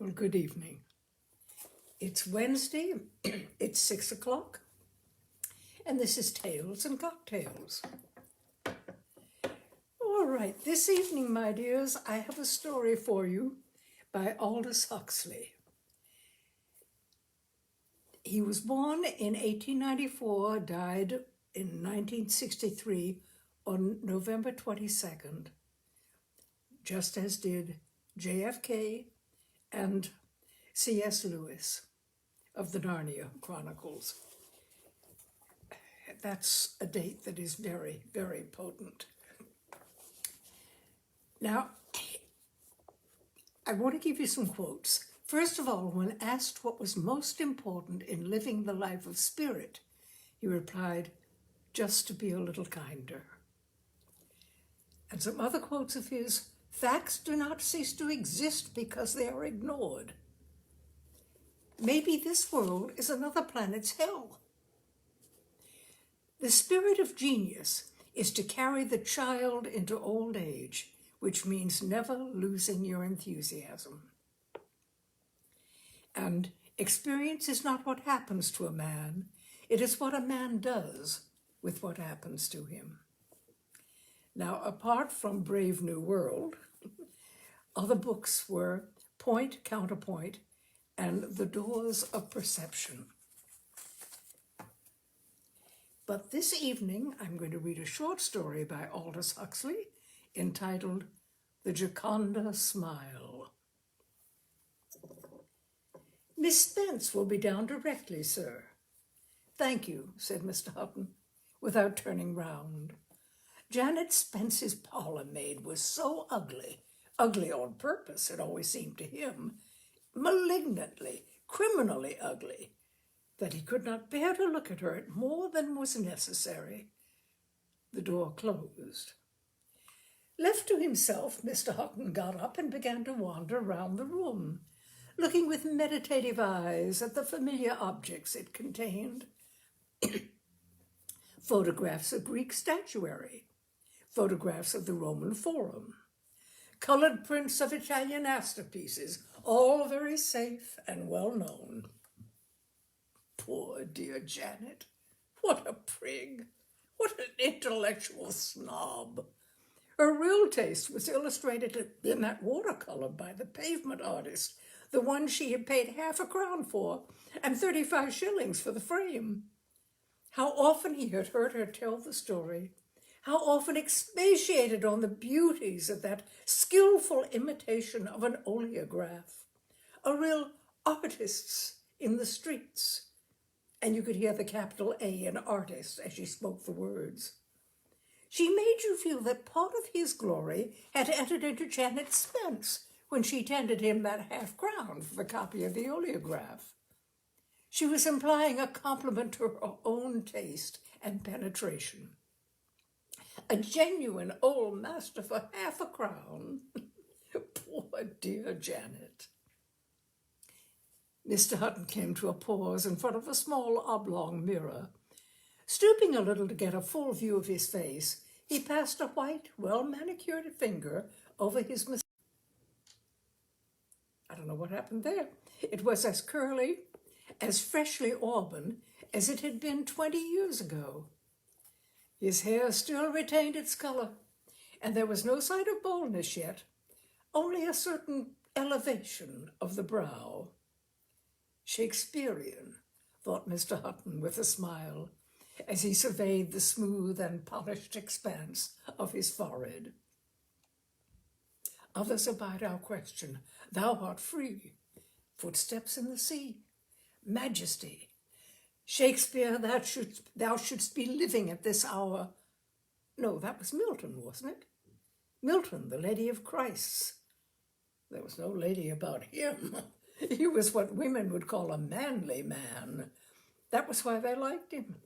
Well, good evening. It's Wednesday, it's 6 o'clock, and this is Tales and Cocktails. All right, this evening, my dears, I have a story for you by Aldous Huxley. He was born in 1894, died in 1963 on November 22nd, just as did JFK and C.S. Lewis of the Narnia Chronicles. That's a date that is very, very potent. Now, I want to give you some quotes. First of all, when asked what was most important in living the life of spirit, he replied, just to be a little kinder. And some other quotes of his, facts do not cease to exist because they are ignored. Maybe this world is another planet's hell. The spirit of genius is to carry the child into old age, which means never losing your enthusiasm. And experience is not what happens to a man, it is what a man does with what happens to him. Now, apart from Brave New World, other books were Point, Counterpoint, and The Doors of Perception. But this evening, I'm going to read a short story by Aldous Huxley entitled The Gioconda Smile. Miss Spence will be down directly, sir. Thank you, said Mr. Hutton, without turning round. Janet Spence's parlor maid was so ugly on purpose, it always seemed to him, malignantly, criminally ugly, that he could not bear to look at her more than was necessary. The door closed. Left to himself, Mr. Hutton got up and began to wander round the room, looking with meditative eyes at the familiar objects it contained. Photographs of Greek statuary, photographs of the Roman Forum, colored prints of Italian masterpieces, all very safe and well known. Poor dear Janet, what a prig, what an intellectual snob. Her real taste was illustrated in that watercolor by the pavement artist, the one she had paid £0.50 for, and 35 shillings for the frame. How often he had heard her tell the story, how often expatiated on the beauties of that skillful imitation of an oleograph, a real artist's in the streets. And you could hear the capital A in artist as she spoke the words. She made you feel that part of his glory had entered into Janet Spence when she tendered him that £0.50 for the copy of the oleograph. She was implying a compliment to her own taste and penetration. A genuine old master for £0.50. Poor dear Janet. Mr. Hutton came to a pause in front of a small oblong mirror. Stooping a little to get a full view of his face, he passed a white, well-manicured finger over his moustache. I don't know what happened there. It was as curly, as freshly auburn as it had been 20 years ago. His hair still retained its color, and there was no sign of baldness yet, only a certain elevation of the brow. Shakespearean, thought Mr. Hutton with a smile, as he surveyed the smooth and polished expanse of his forehead. Others abide our question, thou art free, footsteps in the sea, majesty. Shakespeare, thou shouldst be living at this hour. No, that was Milton, wasn't it? Milton, the Lady of Christ. There was no lady about him. He was what women would call a manly man. That was why they liked him,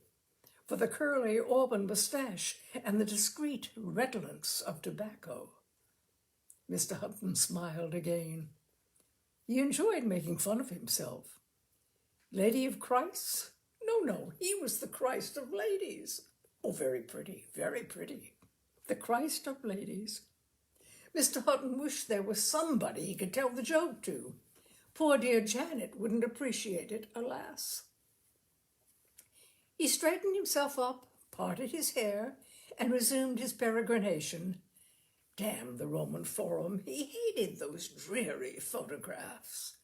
for the curly auburn moustache and the discreet redolence of tobacco. Mr. Hutton smiled again. He enjoyed making fun of himself. Lady of Christ? No, he was the Christ of ladies. Oh, very pretty, very pretty. The Christ of ladies. Mr. Hutton wished there was somebody he could tell the joke to. Poor dear Janet wouldn't appreciate it, alas. He straightened himself up, parted his hair, and resumed his peregrination. Damn the Roman Forum, he hated those dreary photographs.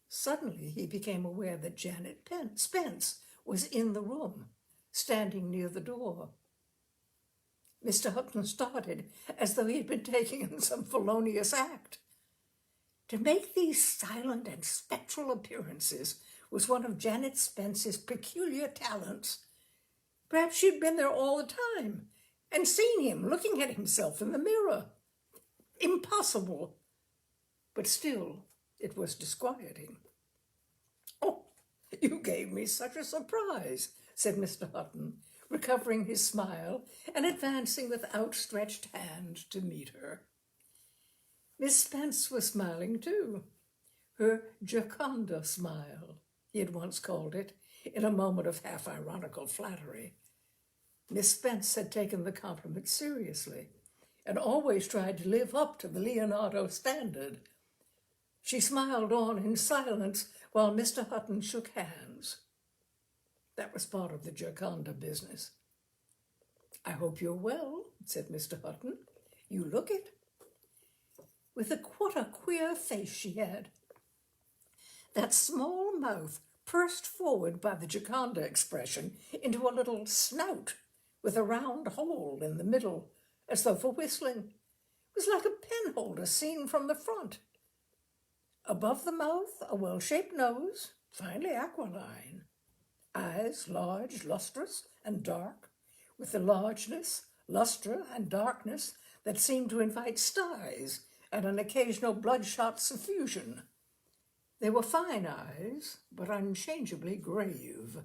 Suddenly he became aware that Janet Spence was in the room, standing near the door. Mr. Hutton started, as though he had been taking in some felonious act. To make these silent and spectral appearances was one of Janet Spence's peculiar talents. Perhaps she'd been there all the time and seen him looking at himself in the mirror. Impossible. But still, it was disquieting. "Oh, you gave me such a surprise," said Mr. Hutton, recovering his smile and advancing with outstretched hand to meet her. Miss Spence was smiling too. Her Gioconda smile, he had once called it, in a moment of half-ironical flattery. Miss Spence had taken the compliment seriously and always tried to live up to the Leonardo standard. She smiled on in silence while Mr. Hutton shook hands. That was part of the Gioconda business. "I hope you're well," said Mr. Hutton. "You look it." What a queer face she had. That small mouth pursed forward by the Gioconda expression into a little snout with a round hole in the middle, as though for whistling. It was like a penholder seen from the front. Above the mouth, a well-shaped nose, finely aquiline. Eyes large, lustrous, and dark, with the largeness, lustre, and darkness that seemed to invite styes and an occasional bloodshot suffusion. They were fine eyes, but unchangeably grave.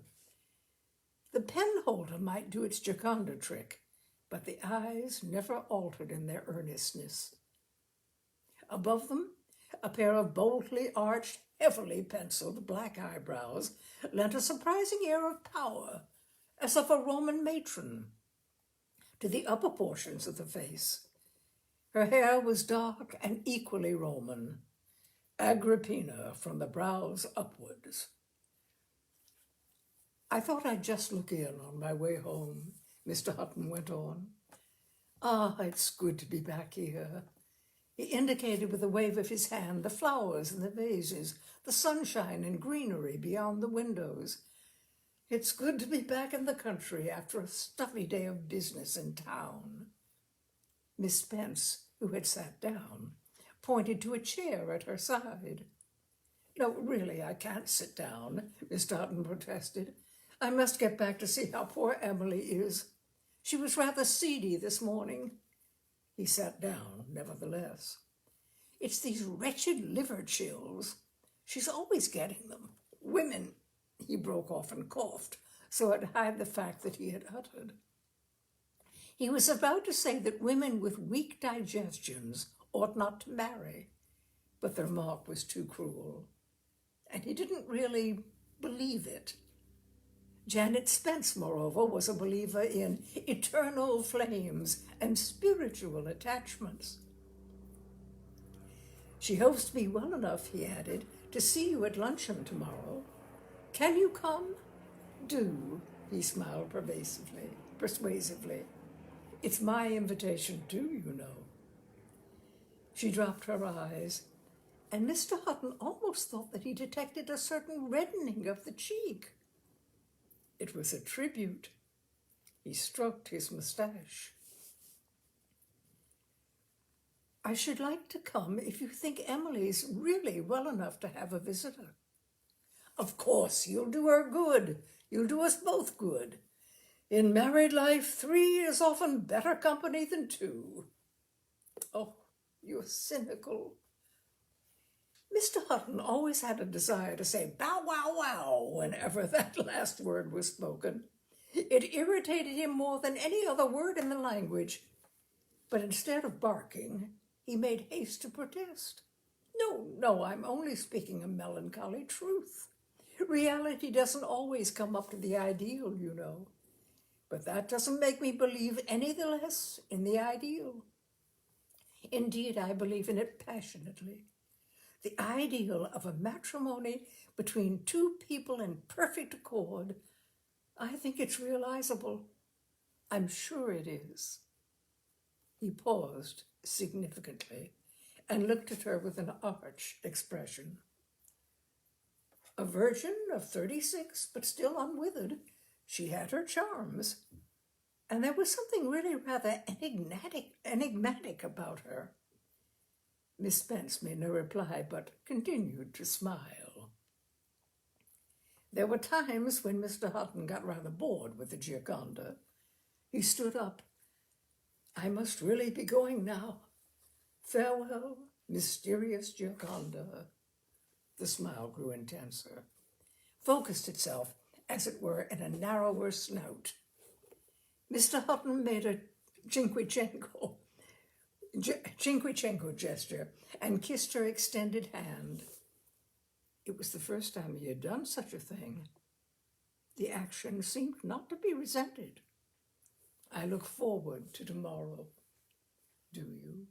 The penholder might do its Gioconda trick, but the eyes never altered in their earnestness. Above them, a pair of boldly arched, heavily penciled black eyebrows lent a surprising air of power, as of a Roman matron, to the upper portions of the face. Her hair was dark and equally Roman, Agrippina from the brows upwards. "I thought I'd just look in on my way home," Mr. Hutton went on. "Ah, it's good to be back here." He indicated with a wave of his hand the flowers in the vases, the sunshine and greenery beyond the windows. "It's good to be back in the country after a stuffy day of business in town." Miss Spence, who had sat down, pointed to a chair at her side. "No, really, I can't sit down," Mr. Hutton protested. "I must get back to see how poor Emily is. She was rather seedy this morning." He sat down, nevertheless. "It's these wretched liver chills. She's always getting them. Women—" He broke off and coughed, so it hid the fact that he had uttered. He was about to say that women with weak digestions ought not to marry, but the remark was too cruel, and he didn't really believe it. Janet Spence, moreover, was a believer in eternal flames and spiritual attachments. "She hopes to be well enough," he added, "to see you at luncheon tomorrow. Can you come?" "Do," he smiled persuasively. "It's my invitation too, you know." She dropped her eyes, and Mr. Hutton almost thought that he detected a certain reddening of the cheek. It was a tribute. He stroked his mustache. "I should like to come if you think Emily's really well enough to have a visitor." "Of course, you'll do her good. You'll do us both good. In married life, 3 is often better company than 2. "Oh, you're cynical." Mr. Hutton always had a desire to say "bow, wow, wow" whenever that last word was spoken. It irritated him more than any other word in the language. But instead of barking, he made haste to protest. No, I'm only speaking a melancholy truth. Reality doesn't always come up to the ideal, you know. But that doesn't make me believe any the less in the ideal. Indeed, I believe in it passionately. the ideal of a matrimony between two people in perfect accord. I think it's realizable. I'm sure it is." He paused significantly and looked at her with an arch expression. A virgin of 36, but still unwithered, she had her charms, and there was something really rather enigmatic about her. Miss Spence made no reply, but continued to smile. There were times when Mr. Hutton got rather bored with the Gioconda. He stood up. "I must really be going now. Farewell, mysterious Gioconda." The smile grew intenser, focused itself, as it were, in a narrower snout. Mr. Hutton made a Cinquecento gesture and kissed her extended hand. It was the first time he had done such a thing. The action seemed not to be resented. "I look forward to tomorrow." "Do you?"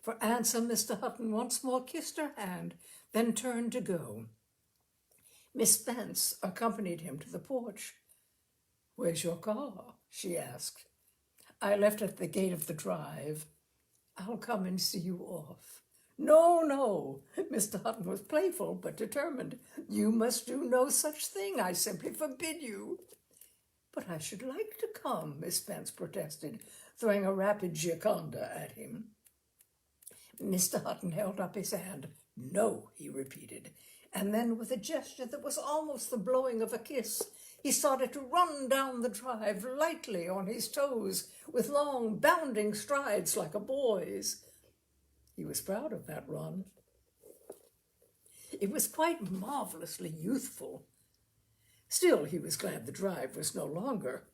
For answer, Mr. Hutton once more kissed her hand, then turned to go. Miss Spence accompanied him to the porch. "Where's your car?" she asked. "I left it at the gate of the drive." "I'll come and see you off." "No, no." Mr. Hutton was playful but determined. "You must do no such thing. I simply forbid you." "But I should like to come," Miss Spence protested, throwing a rapid Gioconda at him. Mr. Hutton held up his hand. "No," he repeated, and then with a gesture that was almost the blowing of a kiss, he started to run down the drive lightly on his toes, with long, bounding strides like a boy's. He was proud of that run. It was quite marvelously youthful. Still, he was glad the drive was no longer.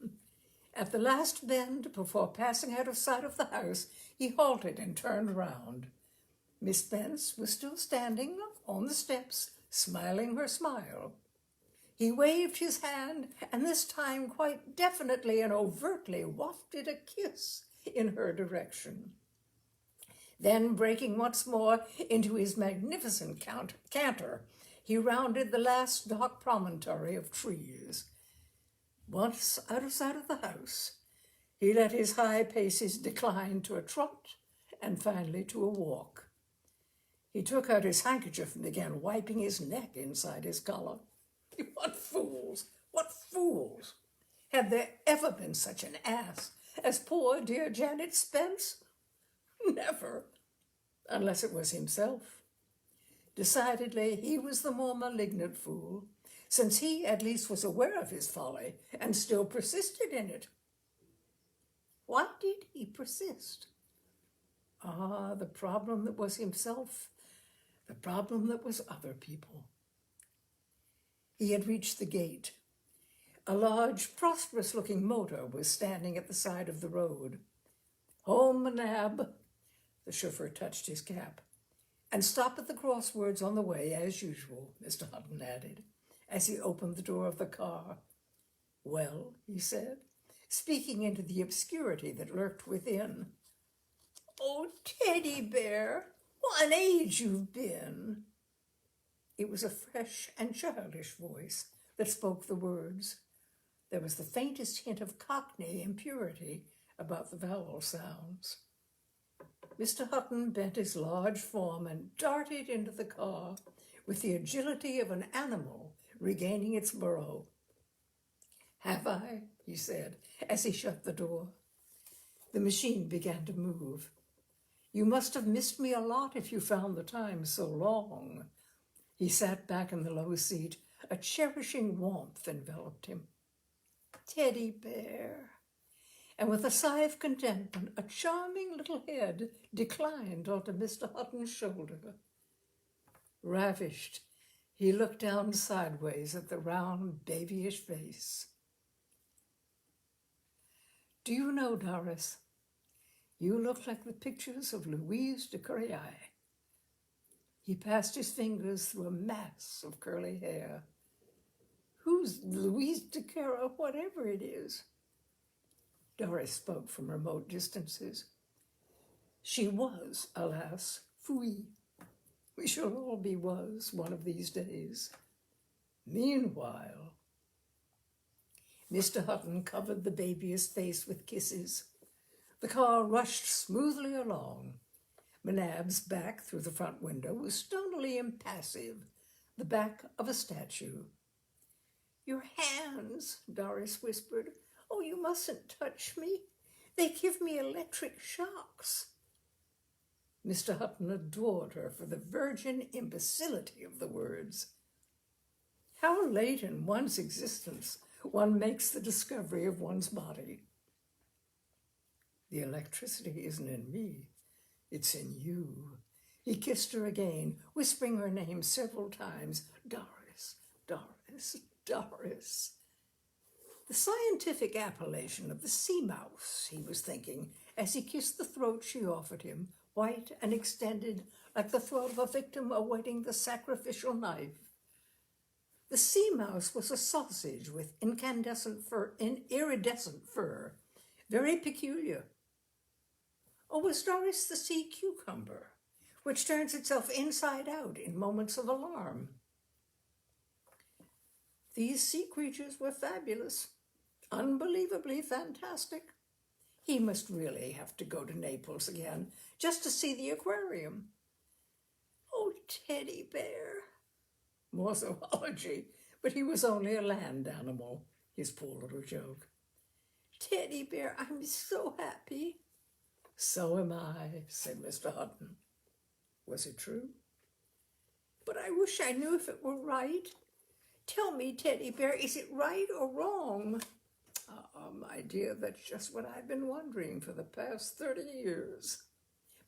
At the last bend, before passing out of sight of the house, he halted and turned round. Miss Spence was still standing on the steps, smiling her smile. He waved his hand, and this time quite definitely and overtly wafted a kiss in her direction. Then, breaking once more into his magnificent canter, he rounded the last dark promontory of trees. Once out of sight of the house, he let his high paces decline to a trot and finally to a walk. He took out his handkerchief and began wiping his neck inside his collar. What fools! What fools! Had there ever been such an ass as poor dear Janet Spence? Never, unless it was himself. Decidedly, he was the more malignant fool, since he at least was aware of his folly and still persisted in it. Why did he persist? Ah, the problem that was himself, the problem that was other people. He had reached the gate. A large, prosperous-looking motor was standing at the side of the road. "Home, Nab," the chauffeur touched his cap. "And stop at the crosswords on the way, as usual," Mr. Hutton added, as he opened the door of the car. "Well," he said, speaking into the obscurity that lurked within. "Oh, Teddy Bear, what an age you've been!" It was a fresh and childish voice that spoke the words. There was the faintest hint of Cockney impurity about the vowel sounds. Mr. Hutton bent his large form and darted into the car with the agility of an animal regaining its burrow. "Have I?" he said, as he shut the door. The machine began to move. "You must have missed me a lot if you found the time so long." He sat back in the low seat. A cherishing warmth enveloped him. "Teddy Bear." And with a sigh of contentment, a charming little head declined onto Mr. Hutton's shoulder. Ravished, he looked down sideways at the round, babyish face. "Do you know, Doris, you look like the pictures of Louise de Craye." He passed his fingers through a mass of curly hair. "Who's Louise de Craye, whatever it is?" Doris spoke from remote distances. "She was, alas, fouille." We shall all be was one of these days. Meanwhile, Mr. Hutton covered the baby's face with kisses. The car rushed smoothly along. McNabb's back through the front window was stonily impassive, the back of a statue. "Your hands," Doris whispered. "Oh, you mustn't touch me. They give me electric shocks." Mr. Hutton adored her for the virgin imbecility of the words. How late in one's existence one makes the discovery of one's body. "The electricity isn't in me, it's in you." He kissed her again, whispering her name several times. "Doris, Doris, Doris." The scientific appellation of the sea mouse, he was thinking, as he kissed the throat she offered him, white and extended like the throat of a victim awaiting the sacrificial knife. The sea mouse was a sausage with iridescent fur, very peculiar. Or was Doris the sea cucumber, which turns itself inside out in moments of alarm? These sea creatures were fabulous, unbelievably fantastic. He must really have to go to Naples again, just to see the aquarium. "Oh, teddy bear." More zoology, but he was only a land animal, his poor little joke. "Teddy bear, I'm so happy." "So am I," said Mr. Hutton. Was it true? "But I wish I knew if it were right. Tell me, teddy bear, is it right or wrong?" My dear, that's just what I've been wondering for the past 30 years.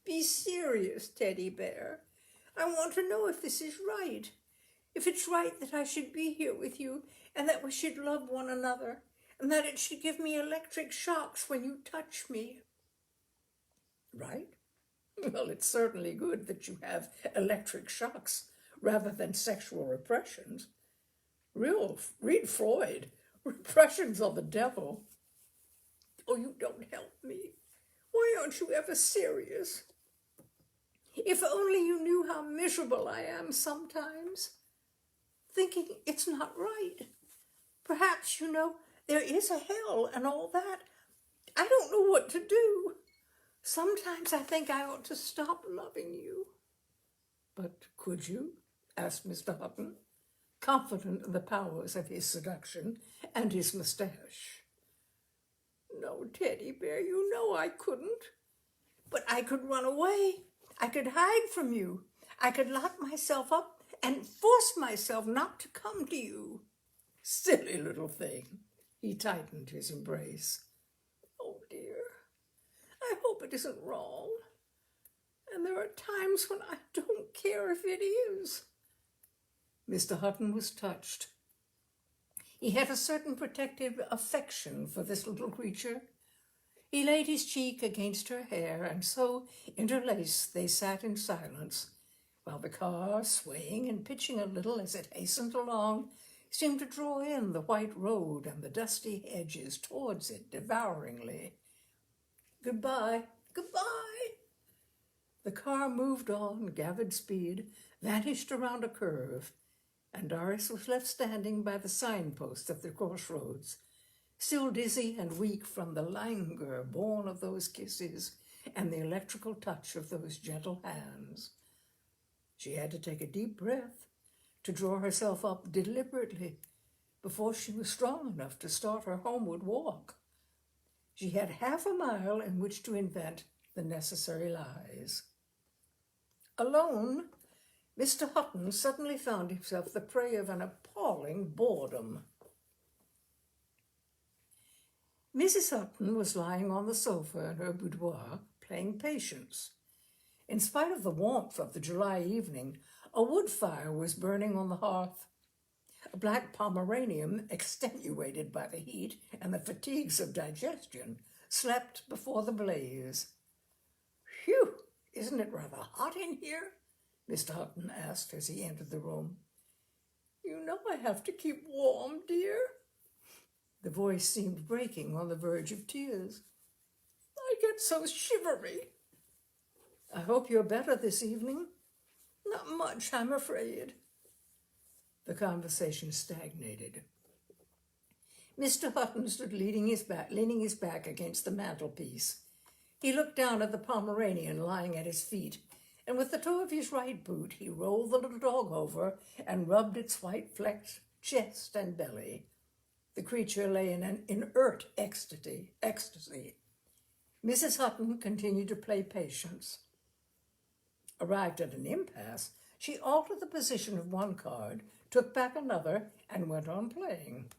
"Be serious, teddy bear. I want to know if this is right. If it's right that I should be here with you, and that we should love one another, and that it should give me electric shocks when you touch me." Right? Well, it's certainly good that you have electric shocks rather than sexual repressions. Read Freud. Repressions are the devil. "Oh, you don't help me. Why aren't you ever serious? If only you knew how miserable I am sometimes, thinking it's not right. Perhaps, there is a hell and all that. I don't know what to do. Sometimes I think I ought to stop loving you." "But could you?" asked Mr. Hutton, confident in the powers of his seduction and his mustache. "No, teddy bear, you know I couldn't. But I could run away. I could hide from you. I could lock myself up and force myself not to come to you." Silly little thing. He tightened his embrace. "Oh, dear, I hope it isn't wrong. And there are times when I don't care if it is." Mr. Hutton was touched. He had a certain protective affection for this little creature. He laid his cheek against her hair, and so interlaced they sat in silence, while the car, swaying and pitching a little as it hastened along, seemed to draw in the white road and the dusty hedges towards it devouringly. "Goodbye, goodbye." The car moved on, gathered speed, vanished around a curve, and Doris was left standing by the signpost of the crossroads, still dizzy and weak from the languor born of those kisses and the electrical touch of those gentle hands. She had to take a deep breath to draw herself up deliberately before she was strong enough to start her homeward walk. She had half a mile in which to invent the necessary lies. Alone, Mr. Hutton suddenly found himself the prey of an appalling boredom. Mrs. Hutton was lying on the sofa in her boudoir, playing Patience. In spite of the warmth of the July evening, a wood fire was burning on the hearth. A black Pomeranian, extenuated by the heat and the fatigues of digestion, slept before the blaze. "Phew, isn't it rather hot in here?" Mr. Hutton asked as he entered the room. "You know I have to keep warm, dear." The voice seemed breaking on the verge of tears. "I get so shivery." "I hope you're better this evening." Not much, I'm afraid. The conversation stagnated. Mr. Hutton stood leaning his back against the mantelpiece. He looked down at the Pomeranian lying at his feet, and with the toe of his right boot he rolled the little dog over and rubbed its white-flecked chest and belly. The creature lay in an inert ecstasy. Mrs. Hutton continued to play patience. Arrived at an impasse, she altered the position of one card, took back another, and went on playing.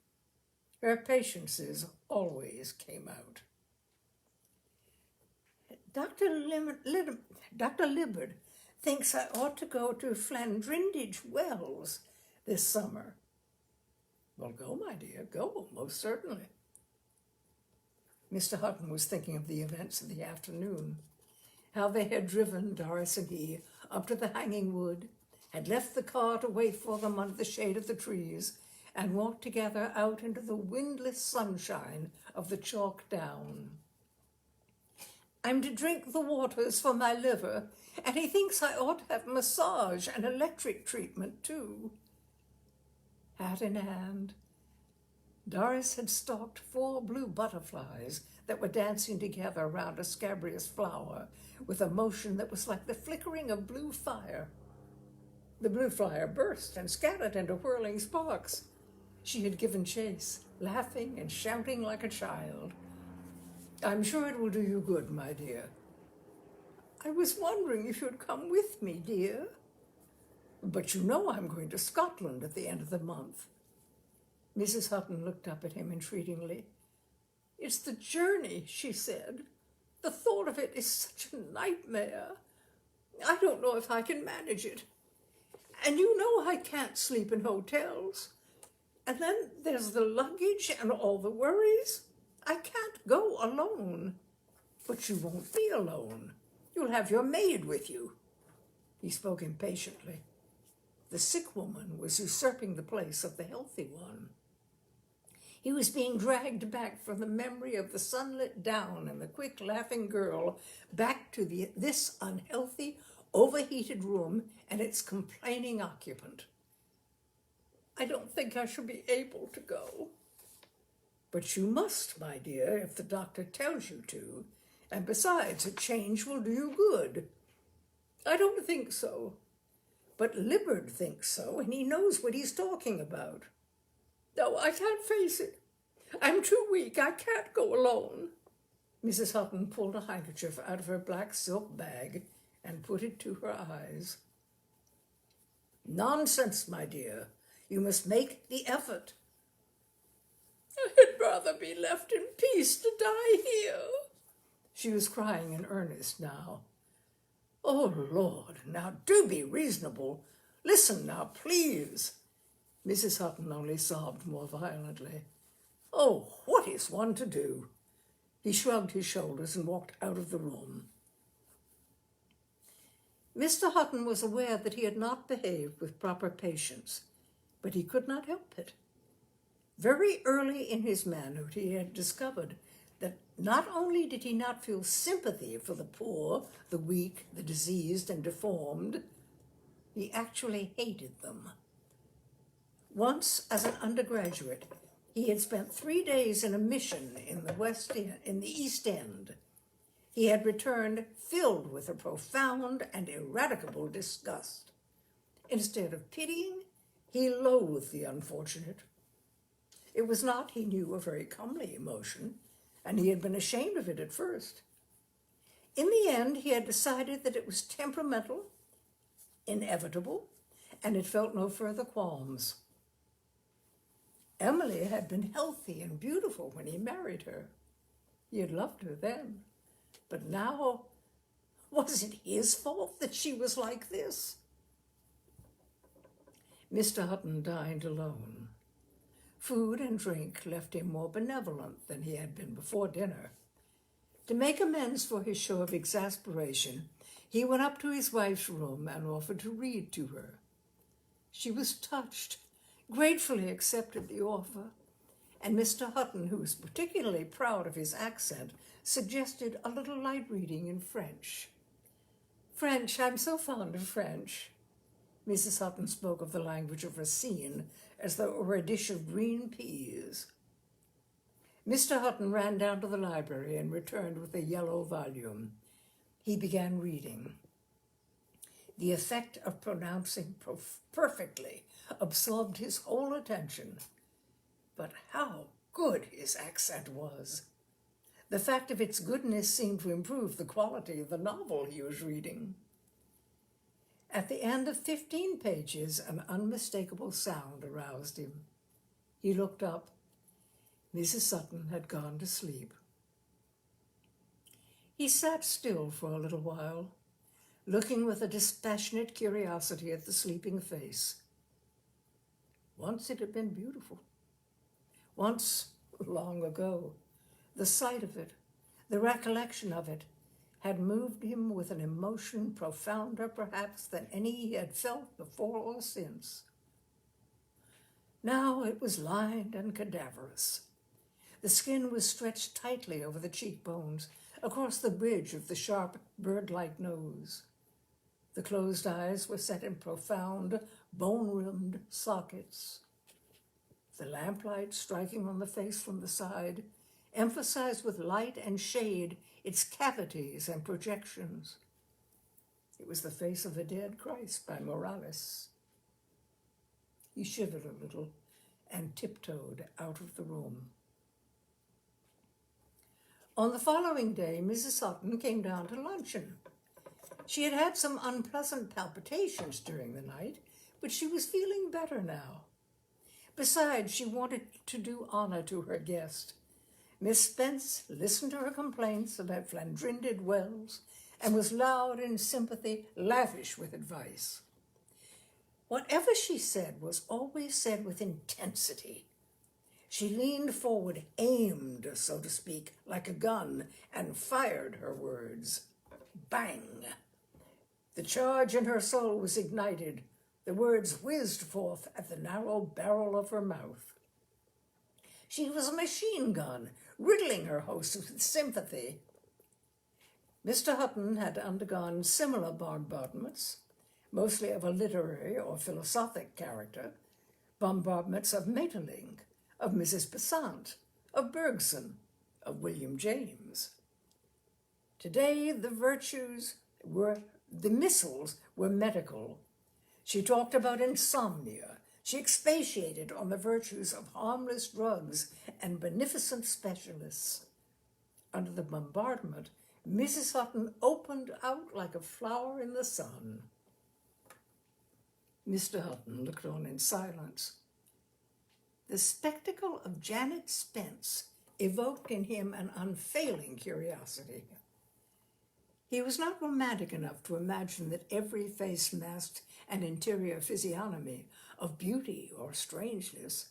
Her patiences always came out. Dr. Libbard thinks I ought to go to Flandrindage Wells this summer. Well, go, my dear, go, most certainly. Mr. Hutton was thinking of the events of the afternoon, how they had driven, Doris and he, up to the hanging wood, had left the car to wait for them under the shade of the trees, and walked together out into the windless sunshine of the chalk down. I'm to drink the waters for my liver, and he thinks I ought to have massage and electric treatment, too. Hat in hand, Doris had stalked 4 blue butterflies that were dancing together around a scabrous flower with a motion that was like the flickering of blue fire. The blue fire burst and scattered into whirling sparks. She had given chase, laughing and shouting like a child. I'm sure it will do you good, my dear. I was wondering if you'd come with me, dear. But you know I'm going to Scotland at the end of the month. Mrs. Hutton looked up at him entreatingly. It's the journey, she said. The thought of it is such a nightmare. I don't know if I can manage it. And you know I can't sleep in hotels. And then there's the luggage and all the worries. I can't go alone. But you won't be alone. You'll have your maid with you. He spoke impatiently. The sick woman was usurping the place of the healthy one. He was being dragged back from the memory of the sunlit down and the quick laughing girl back to this unhealthy, overheated room and its complaining occupant. I don't think I shall be able to go. But you must, my dear, if the doctor tells you to, and besides, a change will do you good. I don't think so. But Libbard thinks so, and he knows what he's talking about. No, I can't face it. I'm too weak. I can't go alone. Mrs. Hutton pulled a handkerchief out of her black silk bag and put it to her eyes. Nonsense, my dear. You must make the effort. I'd rather be left in peace to die here. She was crying in earnest now. Oh, Lord, now do be reasonable. Listen now, please. Mrs. Hutton only sobbed more violently. Oh, what is one to do? He shrugged his shoulders and walked out of the room. Mr. Hutton was aware that he had not behaved with proper patience, but he could not help it. Very early in his manhood he had discovered that not only did he not feel sympathy for the poor, the weak, the diseased, and deformed, he actually hated them. Once, as an undergraduate, he had spent 3 days in a mission in the East End. He had returned filled with a profound and ineradicable disgust. Instead of pitying, he loathed the unfortunate. It was not, he knew, a very comely emotion, and he had been ashamed of it at first. In the end, he had decided that it was temperamental, inevitable, and it felt no further qualms. Emily had been healthy and beautiful when he married her. He had loved her then. But now, was it his fault that she was like this? Mr. Hutton dined alone. Food and drink left him more benevolent than he had been before dinner. To make amends for his show of exasperation, he went up to his wife's room and offered to read to her. She was touched, gratefully accepted the offer, and Mr. Hutton, who was particularly proud of his accent, suggested a little light reading in French. French, I'm so fond of French. Mrs. Hutton spoke of the language of Racine as though it were a dish of green peas. Mr. Hutton ran down to the library and returned with a yellow volume. He began reading. The effect of pronouncing perfectly absorbed his whole attention. But how good his accent was! The fact of its goodness seemed to improve the quality of the novel he was reading. At the end of 15 pages, an unmistakable sound aroused him. He looked up. Mrs. Sutton had gone to sleep. He sat still for a little while, looking with a dispassionate curiosity at the sleeping face. Once it had been beautiful. Once, long ago, the sight of it, the recollection of it, had moved him with an emotion profounder perhaps than any he had felt before or since. Now it was lined and cadaverous. The skin was stretched tightly over the cheekbones, across the bridge of the sharp, bird-like nose. The closed eyes were set in profound, bone-rimmed sockets. The lamplight striking on the face from the side emphasized with light and shade its cavities and projections. It was the face of the dead Christ by Morales. He shivered a little and tiptoed out of the room. On the following day, Mrs. Sutton came down to luncheon. She had had some unpleasant palpitations during the night, but she was feeling better now. Besides, she wanted to do honor to her guest. Miss Spence listened to her complaints about Flandrinded wells and was loud in sympathy, lavish with advice. Whatever she said was always said with intensity. She leaned forward, aimed, so to speak, like a gun, and fired her words. Bang! The charge in her soul was ignited. The words whizzed forth at the narrow barrel of her mouth. She was a machine gun, riddling her host with sympathy. Mr. Hutton had undergone similar bombardments, mostly of a literary or philosophic character, bombardments of Maeterlinck, of Mrs. Besant, of Bergson, of William James. Today the missiles were medical. She talked about insomnia. She expatiated on the virtues of harmless drugs and beneficent specialists. Under the bombardment, Mrs. Hutton opened out like a flower in the sun. Mr. Hutton looked on in silence. The spectacle of Janet Spence evoked in him an unfailing curiosity. He was not romantic enough to imagine that every face masked an interior physiognomy of beauty or strangeness,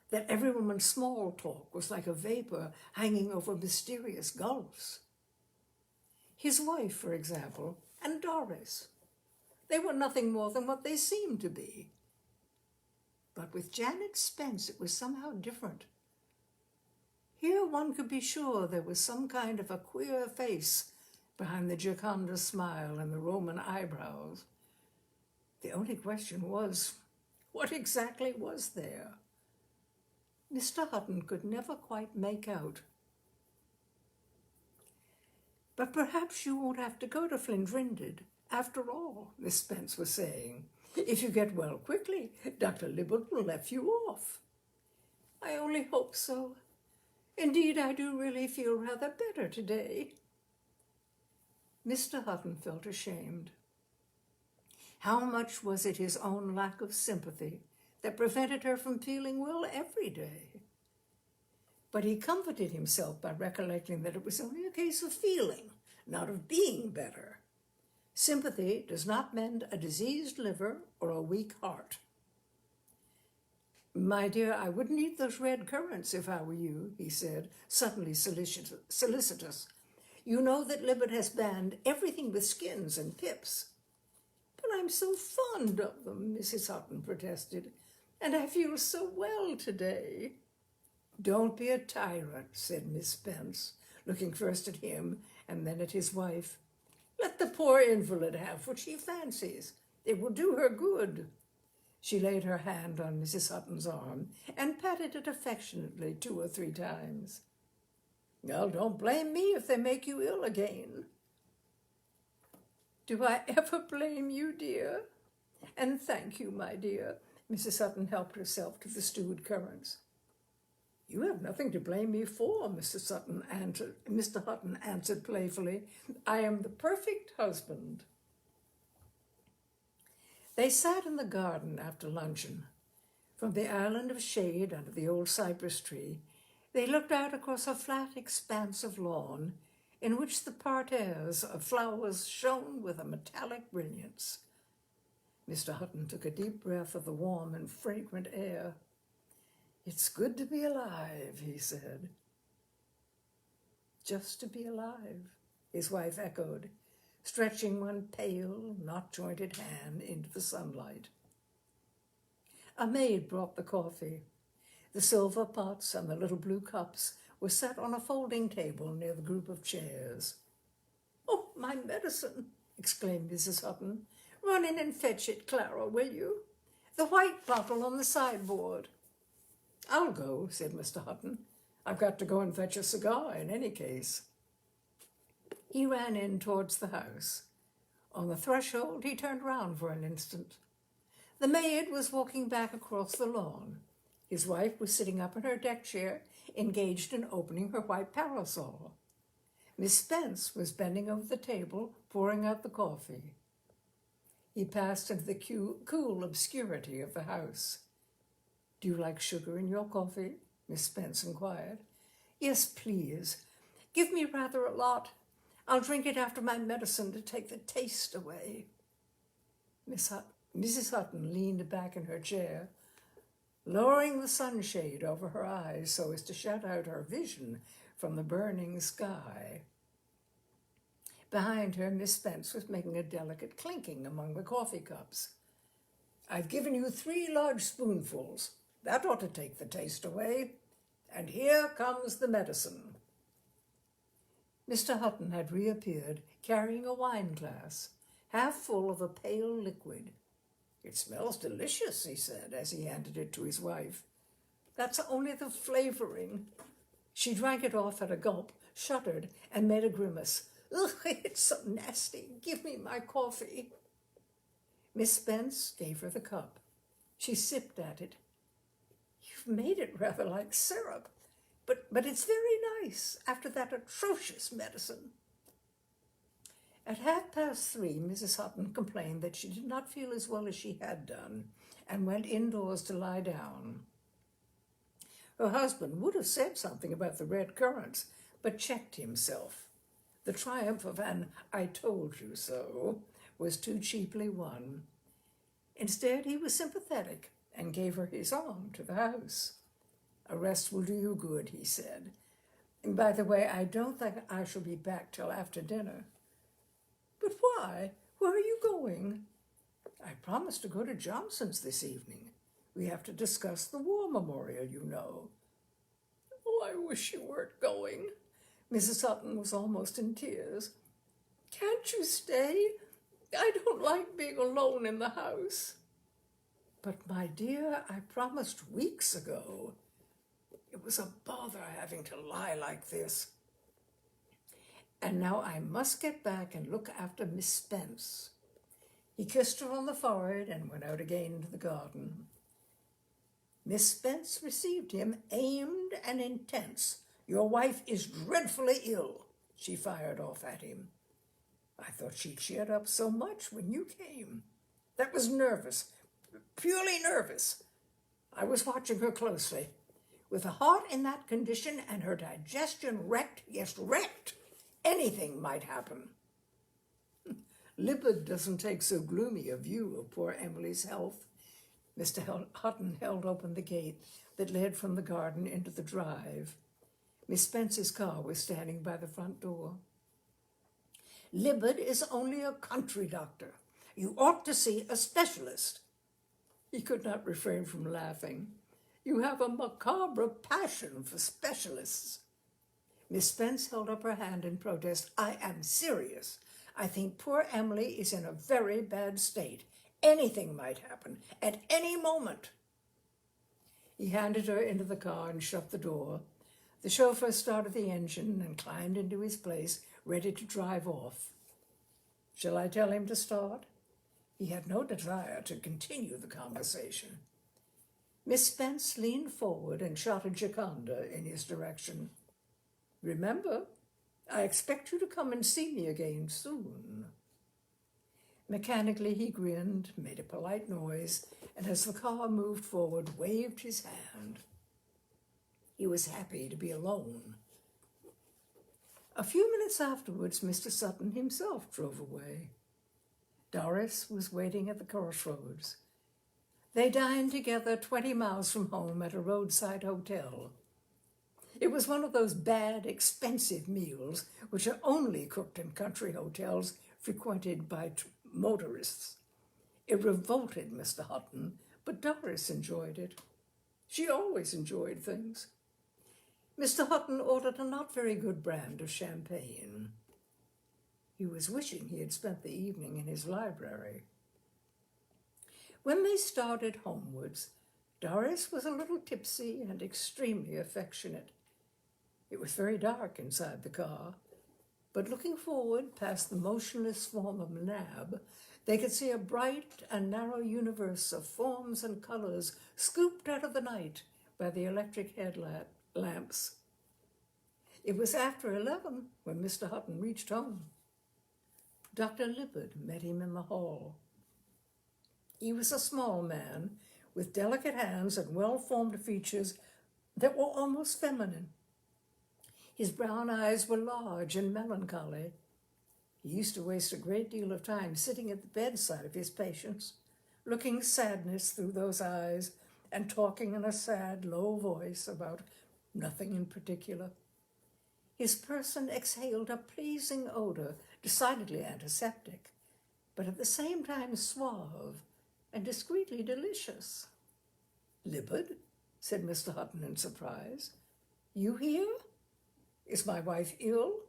that every woman's small talk was like a vapor hanging over mysterious gulfs. His wife, for example, and Doris, they were nothing more than what they seemed to be. But with Janet Spence, it was somehow different. Here one could be sure there was some kind of a queer face behind the Gioconda smile and the Roman eyebrows. The only question was, what exactly was there? Mr. Hutton could never quite make out. But perhaps you won't have to go to Flandrinded after all, Miss Spence was saying. If you get well quickly, Dr. Libbert will let you off. I only hope so. Indeed, I do really feel rather better today. Mr. Hutton felt ashamed. How much was it his own lack of sympathy that prevented her from feeling well every day? But he comforted himself by recollecting that it was only a case of feeling, not of being better. Sympathy does not mend a diseased liver or a weak heart. My dear, I wouldn't eat those red currants if I were you, he said, suddenly solicitous. You know that Libbert has banned everything with skins and pips. But I'm so fond of them, Mrs. Hutton protested, and I feel so well today. Don't be a tyrant, said Miss Spence, looking first at him and then at his wife. Let the poor invalid have what she fancies. It will do her good." She laid her hand on Mrs. Hutton's arm and patted it affectionately 2 or 3 times. "Well, don't blame me if they make you ill again." "Do I ever blame you, dear? And thank you, my dear." Mrs. Hutton helped herself to the stewed currants. "You have nothing to blame me for," Mr. Hutton answered playfully. "I am the perfect husband." They sat in the garden after luncheon. From the island of shade under the old cypress tree, they looked out across a flat expanse of lawn in which the parterres of flowers shone with a metallic brilliance. Mr. Hutton took a deep breath of the warm and fragrant air. "It's good to be alive," he said. "Just to be alive," his wife echoed, stretching one pale, knot-jointed hand into the sunlight. A maid brought the coffee. The silver pots and the little blue cups were set on a folding table near the group of chairs. "Oh, my medicine!" exclaimed Mrs. Hutton. "Run in and fetch it, Clara, will you? The white bottle on the sideboard." "I'll go," said Mr. Hutton. "I've got to go and fetch a cigar in any case." He ran in towards the house. On the threshold, he turned round for an instant. The maid was walking back across the lawn. His wife was sitting up in her deck chair, engaged in opening her white parasol. Miss Spence was bending over the table, pouring out the coffee. He passed into the cool obscurity of the house. "Do you like sugar in your coffee?" Miss Spence inquired. "Yes, please. Give me rather a lot. I'll drink it after my medicine to take the taste away." Mrs. Hutton leaned back in her chair, lowering the sunshade over her eyes so as to shut out her vision from the burning sky. Behind her, Miss Spence was making a delicate clinking among the coffee cups. "I've given you 3 large spoonfuls. That ought to take the taste away. And here comes the medicine." Mr. Hutton had reappeared, carrying a wine glass, half full of a pale liquid. "It smells delicious," he said, as he handed it to his wife. "That's only the flavoring." She drank it off at a gulp, shuddered, and made a grimace. "Ugh, it's so nasty. Give me my coffee." Miss Spence gave her the cup. She sipped at it. "You've made it rather like syrup, but it's very nice after that atrocious medicine." At 3:30, Mrs. Hutton complained that she did not feel as well as she had done and went indoors to lie down. Her husband would have said something about the red currants, but checked himself. The triumph of an "I told you so" was too cheaply won. Instead, he was sympathetic and gave her his arm to the house. "A rest will do you good," he said. "And by the way, I don't think I shall be back till after dinner." "But why? Where are you going?" "I promised to go to Johnson's this evening. We have to discuss the war memorial, you know." "Oh, I wish you weren't going." Mrs. Hutton was almost in tears. "Can't you stay? I don't like being alone in the house." "But, my dear, I promised weeks ago." It was a bother having to lie like this. "And now I must get back and look after Miss Spence." He kissed her on the forehead and went out again into the garden. Miss Spence received him aimed and intense. "Your wife is dreadfully ill," she fired off at him. "I thought she cheered up so much when you came." "That was nervous, purely nervous. I was watching her closely. With a heart in that condition and her digestion wrecked, yes, wrecked, anything might happen." Lippard doesn't take so gloomy a view of poor Emily's health. Mr. Hutton held open the gate that led from the garden into the drive. Miss Spence's car was standing by the front door. "Lippard is only a country doctor. You ought to see a specialist." He could not refrain from laughing. "You have a macabre passion for specialists." Miss Spence held up her hand in protest. "I am serious. I think poor Emily is in a very bad state. Anything might happen at any moment. He handed her into the car and shut the door. The chauffeur started the engine and climbed into his place, ready to drive off. Shall I tell him to start? He had no desire to continue the conversation. Miss Spence leaned forward and shot a Gioconda in his direction. Remember, I expect you to come and see me again soon. Mechanically, he grinned, made a polite noise, and as the car moved forward, waved his hand. He was happy to be alone. A few minutes afterwards, Mr. Sutton himself drove away. Doris was waiting at the crossroads. They dined together 20 miles from home at a roadside hotel. It was one of those bad, expensive meals which are only cooked in country hotels frequented by motorists. It revolted Mr. Hutton, but Doris enjoyed it. She always enjoyed things. Mr. Hutton ordered a not very good brand of champagne. He was wishing he had spent the evening in his library. When they started homewards, Doris was a little tipsy and extremely affectionate. It was very dark inside the car, but looking forward past the motionless form of Nab, they could see a bright and narrow universe of forms and colors scooped out of the night by the electric headlamps. It was after 11 when Mr. Hutton reached home. Dr. Lippard met him in the hall. He was a small man with delicate hands and well-formed features that were almost feminine. His brown eyes were large and melancholy. He used to waste a great deal of time sitting at the bedside of his patients, looking sadness through those eyes and talking in a sad, low voice about nothing in particular. His person exhaled a pleasing odor, decidedly antiseptic, but at the same time suave and discreetly delicious. "Lippard," said Mr. Hutton in surprise. "You here? Is my wife ill?"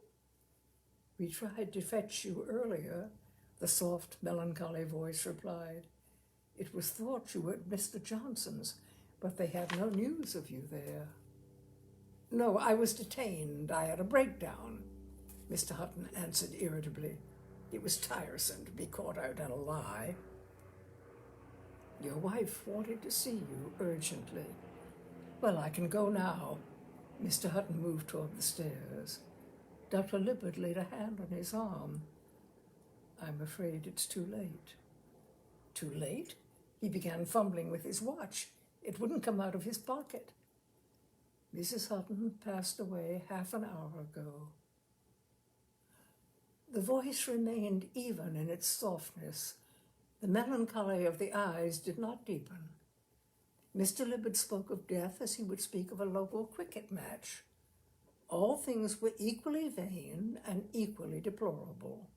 "We tried to fetch you earlier," the soft, melancholy voice replied. "It was thought you were at Mr. Johnson's, but they have no news of you there." "No, I was detained. I had a breakdown," Mr. Hutton answered irritably. It was tiresome to be caught out in a lie. "Your wife wanted to see you urgently." "Well, I can go now." Mr. Hutton moved toward the stairs. Dr. Lippard laid a hand on his arm. "I'm afraid it's too late." "Too late?" He began fumbling with his watch. It wouldn't come out of his pocket. "Mrs. Hutton passed away half an hour ago." The voice remained even in its softness. The melancholy of the eyes did not deepen. Mr. Lippard spoke of death as he would speak of a local cricket match. All things were equally vain and equally deplorable.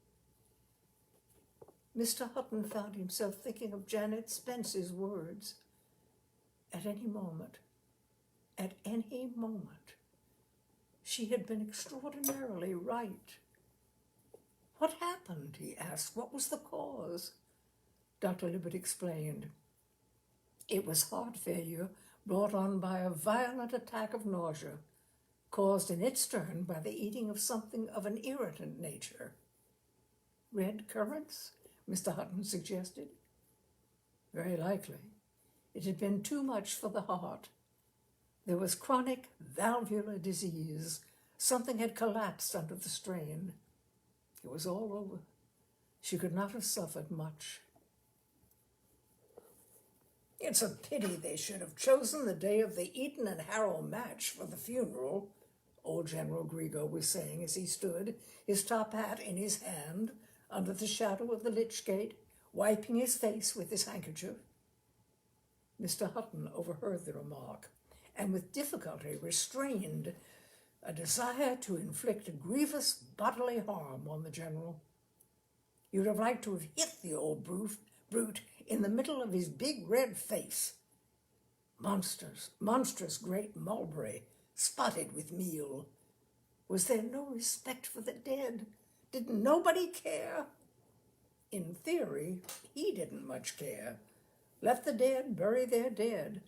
Mr. Hutton found himself thinking of Janet Spence's words. At any moment, she had been extraordinarily right. "What happened?" he asked. "What was the cause?" Dr. Lippard explained. It was heart failure brought on by a violent attack of nausea, caused in its turn by the eating of something of an irritant nature. "Red currants?" Mr. Hutton suggested. "Very likely. It had been too much for the heart. There was chronic valvular disease. Something had collapsed under the strain. It was all over. She could not have suffered much." "It's a pity they should have chosen the day of the Eton and Harrow match for the funeral," old General Grego was saying as he stood, his top hat in his hand, under the shadow of the lich gate, wiping his face with his handkerchief. Mr. Hutton overheard the remark, and with difficulty restrained a desire to inflict grievous bodily harm on the general. You'd have liked to have hit the old brute in the middle of his big red face. Monstrous great mulberry, spotted with meal. Was there no respect for the dead? Did nobody care? In theory, he didn't much care. Let the dead bury their dead.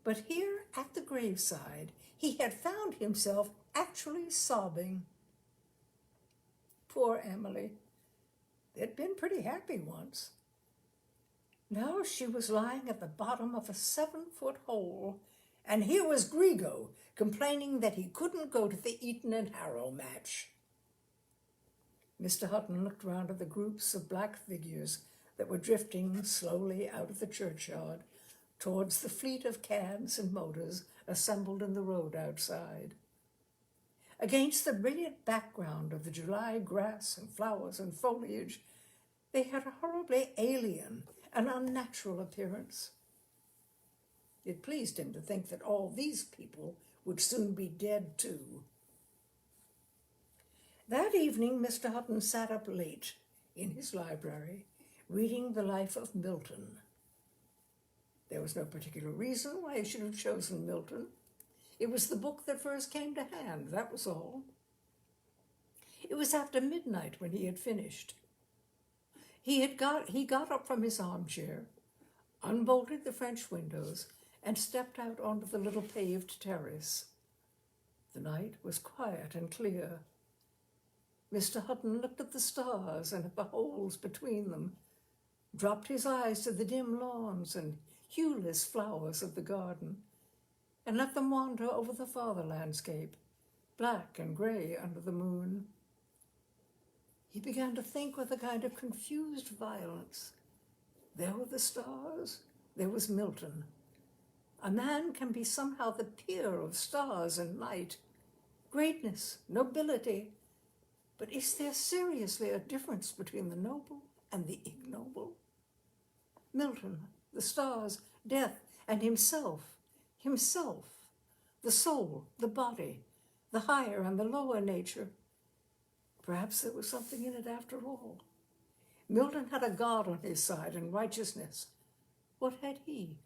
But here at the graveside, he had found himself actually sobbing. Poor Emily. They'd been pretty happy once. Now she was lying at the bottom of a 7-foot hole, and here was Grego complaining that he couldn't go to the Eton and Harrow match. Mr. Hutton looked round at the groups of black figures that were drifting slowly out of the churchyard towards the fleet of cabs and motors assembled in the road outside. Against the brilliant background of the July grass and flowers and foliage, they had a horribly alien and unnatural appearance. It pleased him to think that all these people would soon be dead too. That evening, Mr. Hutton sat up late in his library, reading the life of Milton. There was no particular reason why he should have chosen Milton. It was the book that first came to hand, that was all. It was after midnight when he had finished. He got up from his armchair, unbolted the French windows, and stepped out onto the little paved terrace. The night was quiet and clear. Mr. Hutton looked at the stars and at the holes between them, dropped his eyes to the dim lawns and hueless flowers of the garden, and let them wander over the farther landscape, black and grey under the moon. He began to think with a kind of confused violence. There were the stars, there was Milton. A man can be somehow the peer of stars and light, greatness, nobility, but is there seriously a difference between the noble and the ignoble? Milton, the stars, death, and himself, the soul, the body, the higher and the lower nature. Perhaps there was something in it after all. Milton had a God on his side and righteousness. What had he?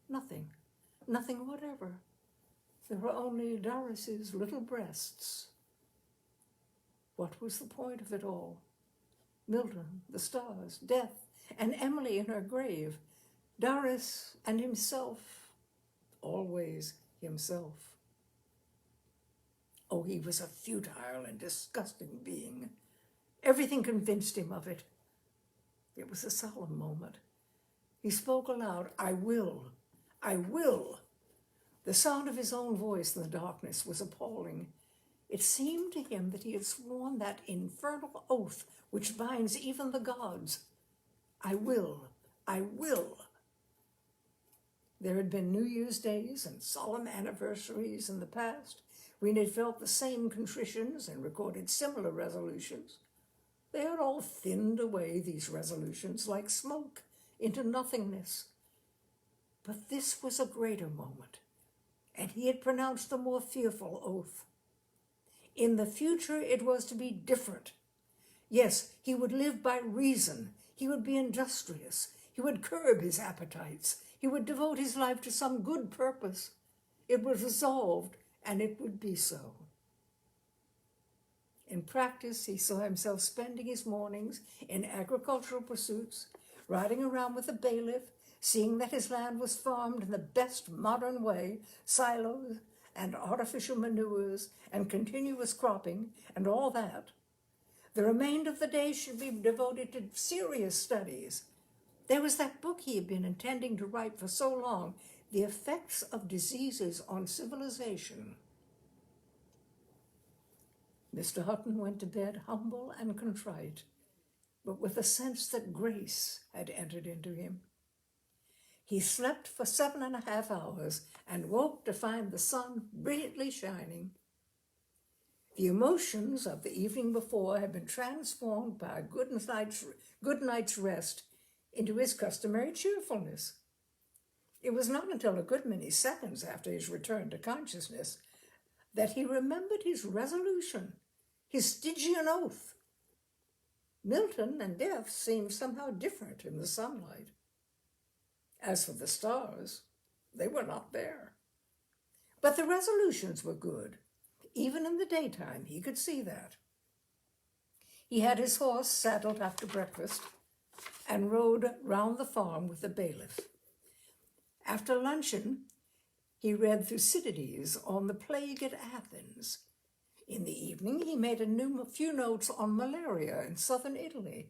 Nothing whatever. There were only Doris's little breasts. What was the point of it all? Milton, the stars, death, and Emily in her grave, Doris and himself, always himself. Oh, he was a futile and disgusting being. Everything convinced him of it. It was a solemn moment. He spoke aloud, I will. The sound of his own voice in the darkness was appalling. It seemed to him that he had sworn that infernal oath which binds even the gods. I will. There had been New Year's days and solemn anniversaries in the past when he had felt the same contritions and recorded similar resolutions. They had all thinned away, these resolutions, like smoke, into nothingness. But this was a greater moment, and he had pronounced the more fearful oath. In the future it was to be different. Yes, he would live by reason. He would be industrious. He would curb his appetites. He would devote his life to some good purpose. It was resolved, and it would be so. In practice, he saw himself spending his mornings in agricultural pursuits, riding around with a bailiff, seeing that his land was farmed in the best modern way, silos and artificial manures and continuous cropping and all that. The remainder of the day should be devoted to serious studies. There was that book he had been intending to write for so long, The Effects of Diseases on Civilization. Mr. Hutton went to bed humble and contrite, but with a sense that grace had entered into him. He slept for 7.5 hours and woke to find the sun brilliantly shining. The emotions of the evening before had been transformed by a good night's rest into his customary cheerfulness. It was not until a good many seconds after his return to consciousness that he remembered his resolution, his Stygian oath. Milton and death seemed somehow different in the sunlight. As for the stars, they were not there. But the resolutions were good. Even in the daytime, he could see that. He had his horse saddled after breakfast, and rode round the farm with the bailiff. After luncheon, he read Thucydides on the plague at Athens. In the evening, he made a few notes on malaria in southern Italy.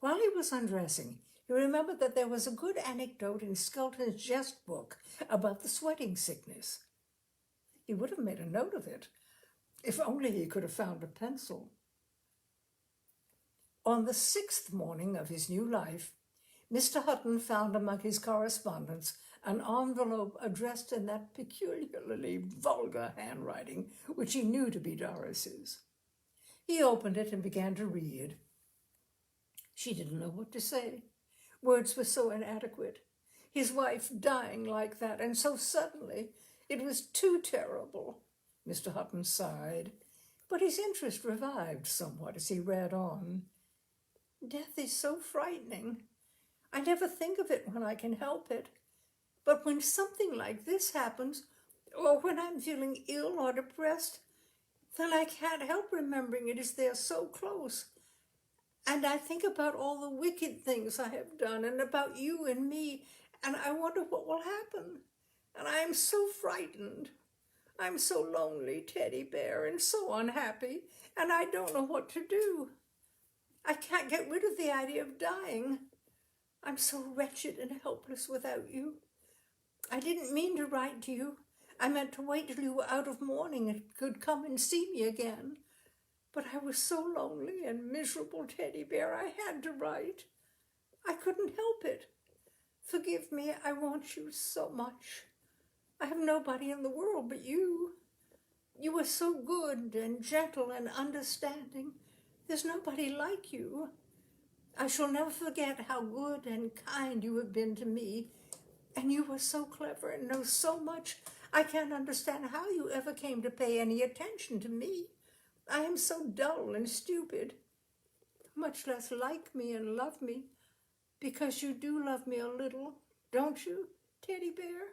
While he was undressing, he remembered that there was a good anecdote in Skelton's jest book about the sweating sickness. He would have made a note of it, if only he could have found a pencil. On the 6th morning of his new life, Mr. Hutton found among his correspondence an envelope addressed in that peculiarly vulgar handwriting which he knew to be Doris's. He opened it and began to read. She didn't know what to say. Words were so inadequate. His wife dying like that, and so suddenly. It was too terrible. Mr. Hutton sighed, but his interest revived somewhat as he read on. Death is so frightening. I never think of it when I can help it. But when something like this happens, or when I'm feeling ill or depressed, then I can't help remembering it is there so close. And I think about all the wicked things I have done, and about you and me, and I wonder what will happen. And I am so frightened. I'm so lonely, Teddy Bear, and so unhappy, and I don't know what to do. I can't get rid of the idea of dying. I'm so wretched and helpless without you. I didn't mean to write to you. I meant to wait till you were out of mourning and could come and see me again. But I was so lonely and miserable, Teddy Bear, I had to write. I couldn't help it. Forgive me, I want you so much. I have nobody in the world but you. You are so good and gentle and understanding. There's nobody like you. I shall never forget how good and kind you have been to me. And you were so clever and know so much. I can't understand how you ever came to pay any attention to me. I am so dull and stupid. Much less like me and love me, because you do love me a little, don't you, Teddy Bear?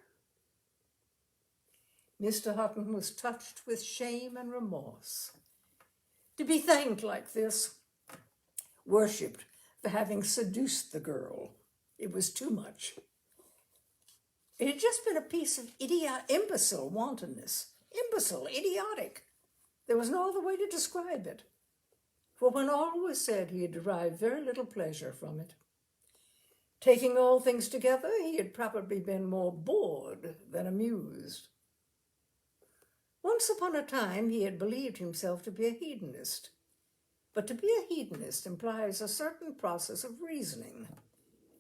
Mr. Hutton was touched with shame and remorse. To be thanked like this, worshipped for having seduced the girl, it was too much. It had just been a piece of imbecile wantonness. Imbecile, idiotic. There was no other way to describe it. For when all was said, he had derived very little pleasure from it. Taking all things together, he had probably been more bored than amused. Once upon a time, he had believed himself to be a hedonist. But to be a hedonist implies a certain process of reasoning,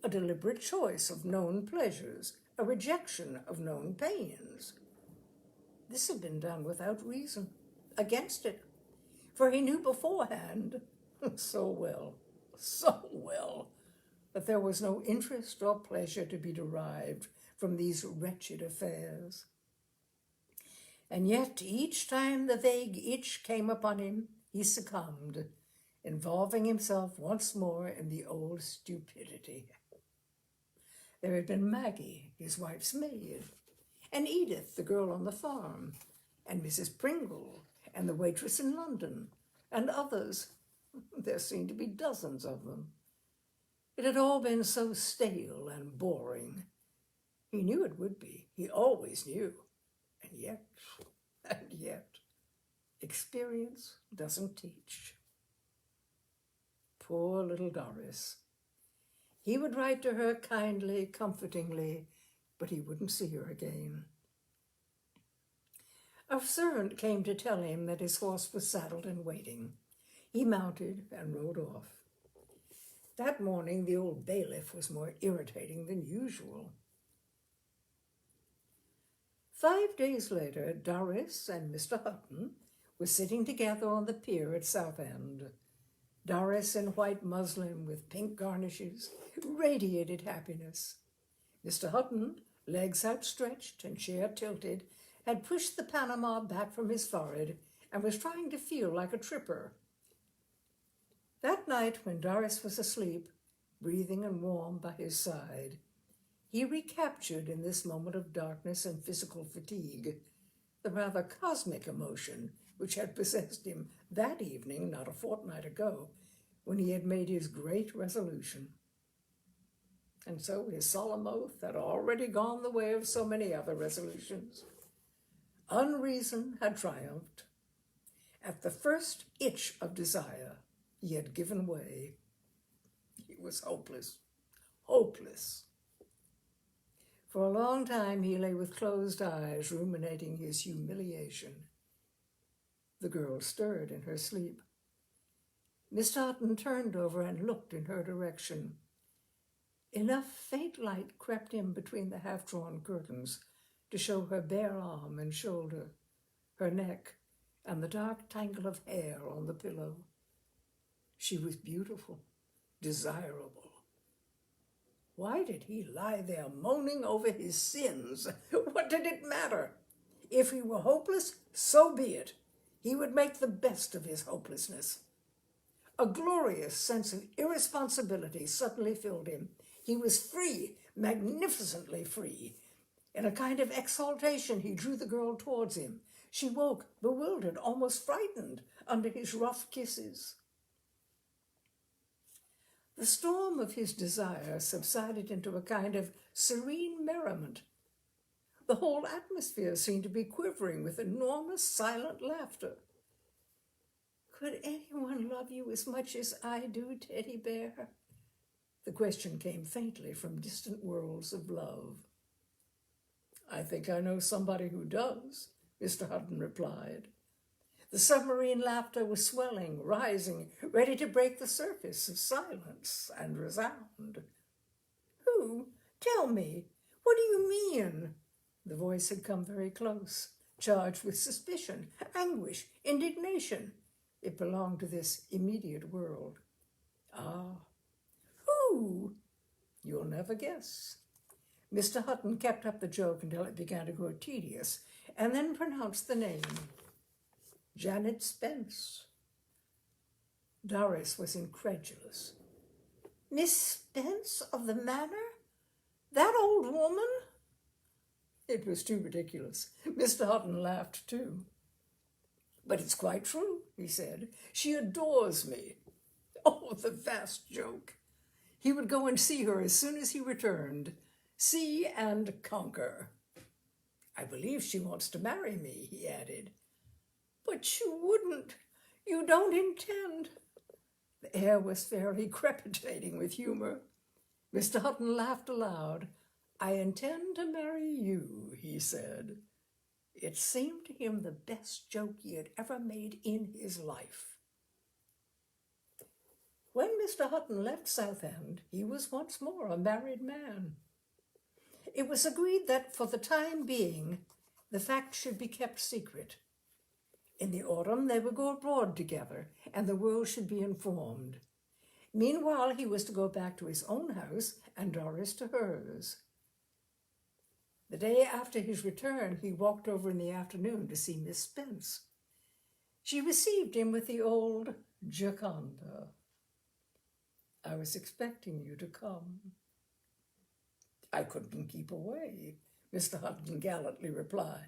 a deliberate choice of known pleasures, a rejection of known pains. This had been done without reason, against it, for he knew beforehand so well, that there was no interest or pleasure to be derived from these wretched affairs. And yet each time the vague itch came upon him, he succumbed, involving himself once more in the old stupidity. There had been Maggie, his wife's maid, and Edith, the girl on the farm, and Mrs. Pringle, and the waitress in London, and others. There seemed to be dozens of them. It had all been so stale and boring. He knew it would be. He always knew. And yet, experience doesn't teach. Poor little Doris. He would write to her kindly, comfortingly, but he wouldn't see her again. A servant came to tell him that his horse was saddled and waiting. He mounted and rode off. That morning, the old bailiff was more irritating than usual. 5 days later, Doris and Mr. Hutton were sitting together on the pier at Southend. Doris in white muslin with pink garnishes radiated happiness. Mr. Hutton, legs outstretched and chair tilted, had pushed the Panama back from his forehead and was trying to feel like a tripper. That night, when Doris was asleep, breathing and warm by his side, he recaptured in this moment of darkness and physical fatigue the rather cosmic emotion which had possessed him that evening, not a fortnight ago, when he had made his great resolution. And so his solemn oath had already gone the way of so many other resolutions. Unreason had triumphed. At the first itch of desire, he had given way. He was hopeless, hopeless. For a long time he lay with closed eyes, ruminating his humiliation. The girl stirred in her sleep. Miss Houghton turned over and looked in her direction. Enough faint light crept in between the half-drawn curtains to show her bare arm and shoulder, her neck, and the dark tangle of hair on the pillow. She was beautiful, desirable. Why did he lie there moaning over his sins? What did it matter? If he were hopeless, so be it. He would make the best of his hopelessness. A glorious sense of irresponsibility suddenly filled him. He was free, magnificently free. In a kind of exaltation, he drew the girl towards him. She woke, bewildered, almost frightened, under his rough kisses. The storm of his desire subsided into a kind of serene merriment. The whole atmosphere seemed to be quivering with enormous silent laughter. Could anyone love you as much as I do, Teddy Bear? The question came faintly from distant worlds of love. I think I know somebody who does, Mr. Hutton replied. The submarine laughter was swelling, rising, ready to break the surface of silence and resound. Who? Tell me. What do you mean? The voice had come very close, charged with suspicion, anguish, indignation. It belonged to this immediate world. Ah. Who? You'll never guess. Mr. Hutton kept up the joke until it began to grow tedious, and then pronounced the name. Janet Spence. Doris was incredulous. Miss Spence of the Manor? That old woman? It was too ridiculous. Mr. Hutton laughed too. But it's quite true, he said. She adores me. Oh, the vast joke. He would go and see her as soon as he returned. See and conquer. I believe she wants to marry me, he added. But you wouldn't. You don't intend. The air was fairly crepitating with humor. Mr. Hutton laughed aloud. I intend to marry you, he said. It seemed to him the best joke he had ever made in his life. When Mr. Hutton left Southend, he was once more a married man. It was agreed that, for the time being, the fact should be kept secret. In the autumn, they would go abroad together, and the world should be informed. Meanwhile, he was to go back to his own house, and Doris to hers. The day after his return, he walked over in the afternoon to see Miss Spence. She received him with the old Gioconda. I was expecting you to come. I couldn't keep away, Mr. Hutton gallantly replied.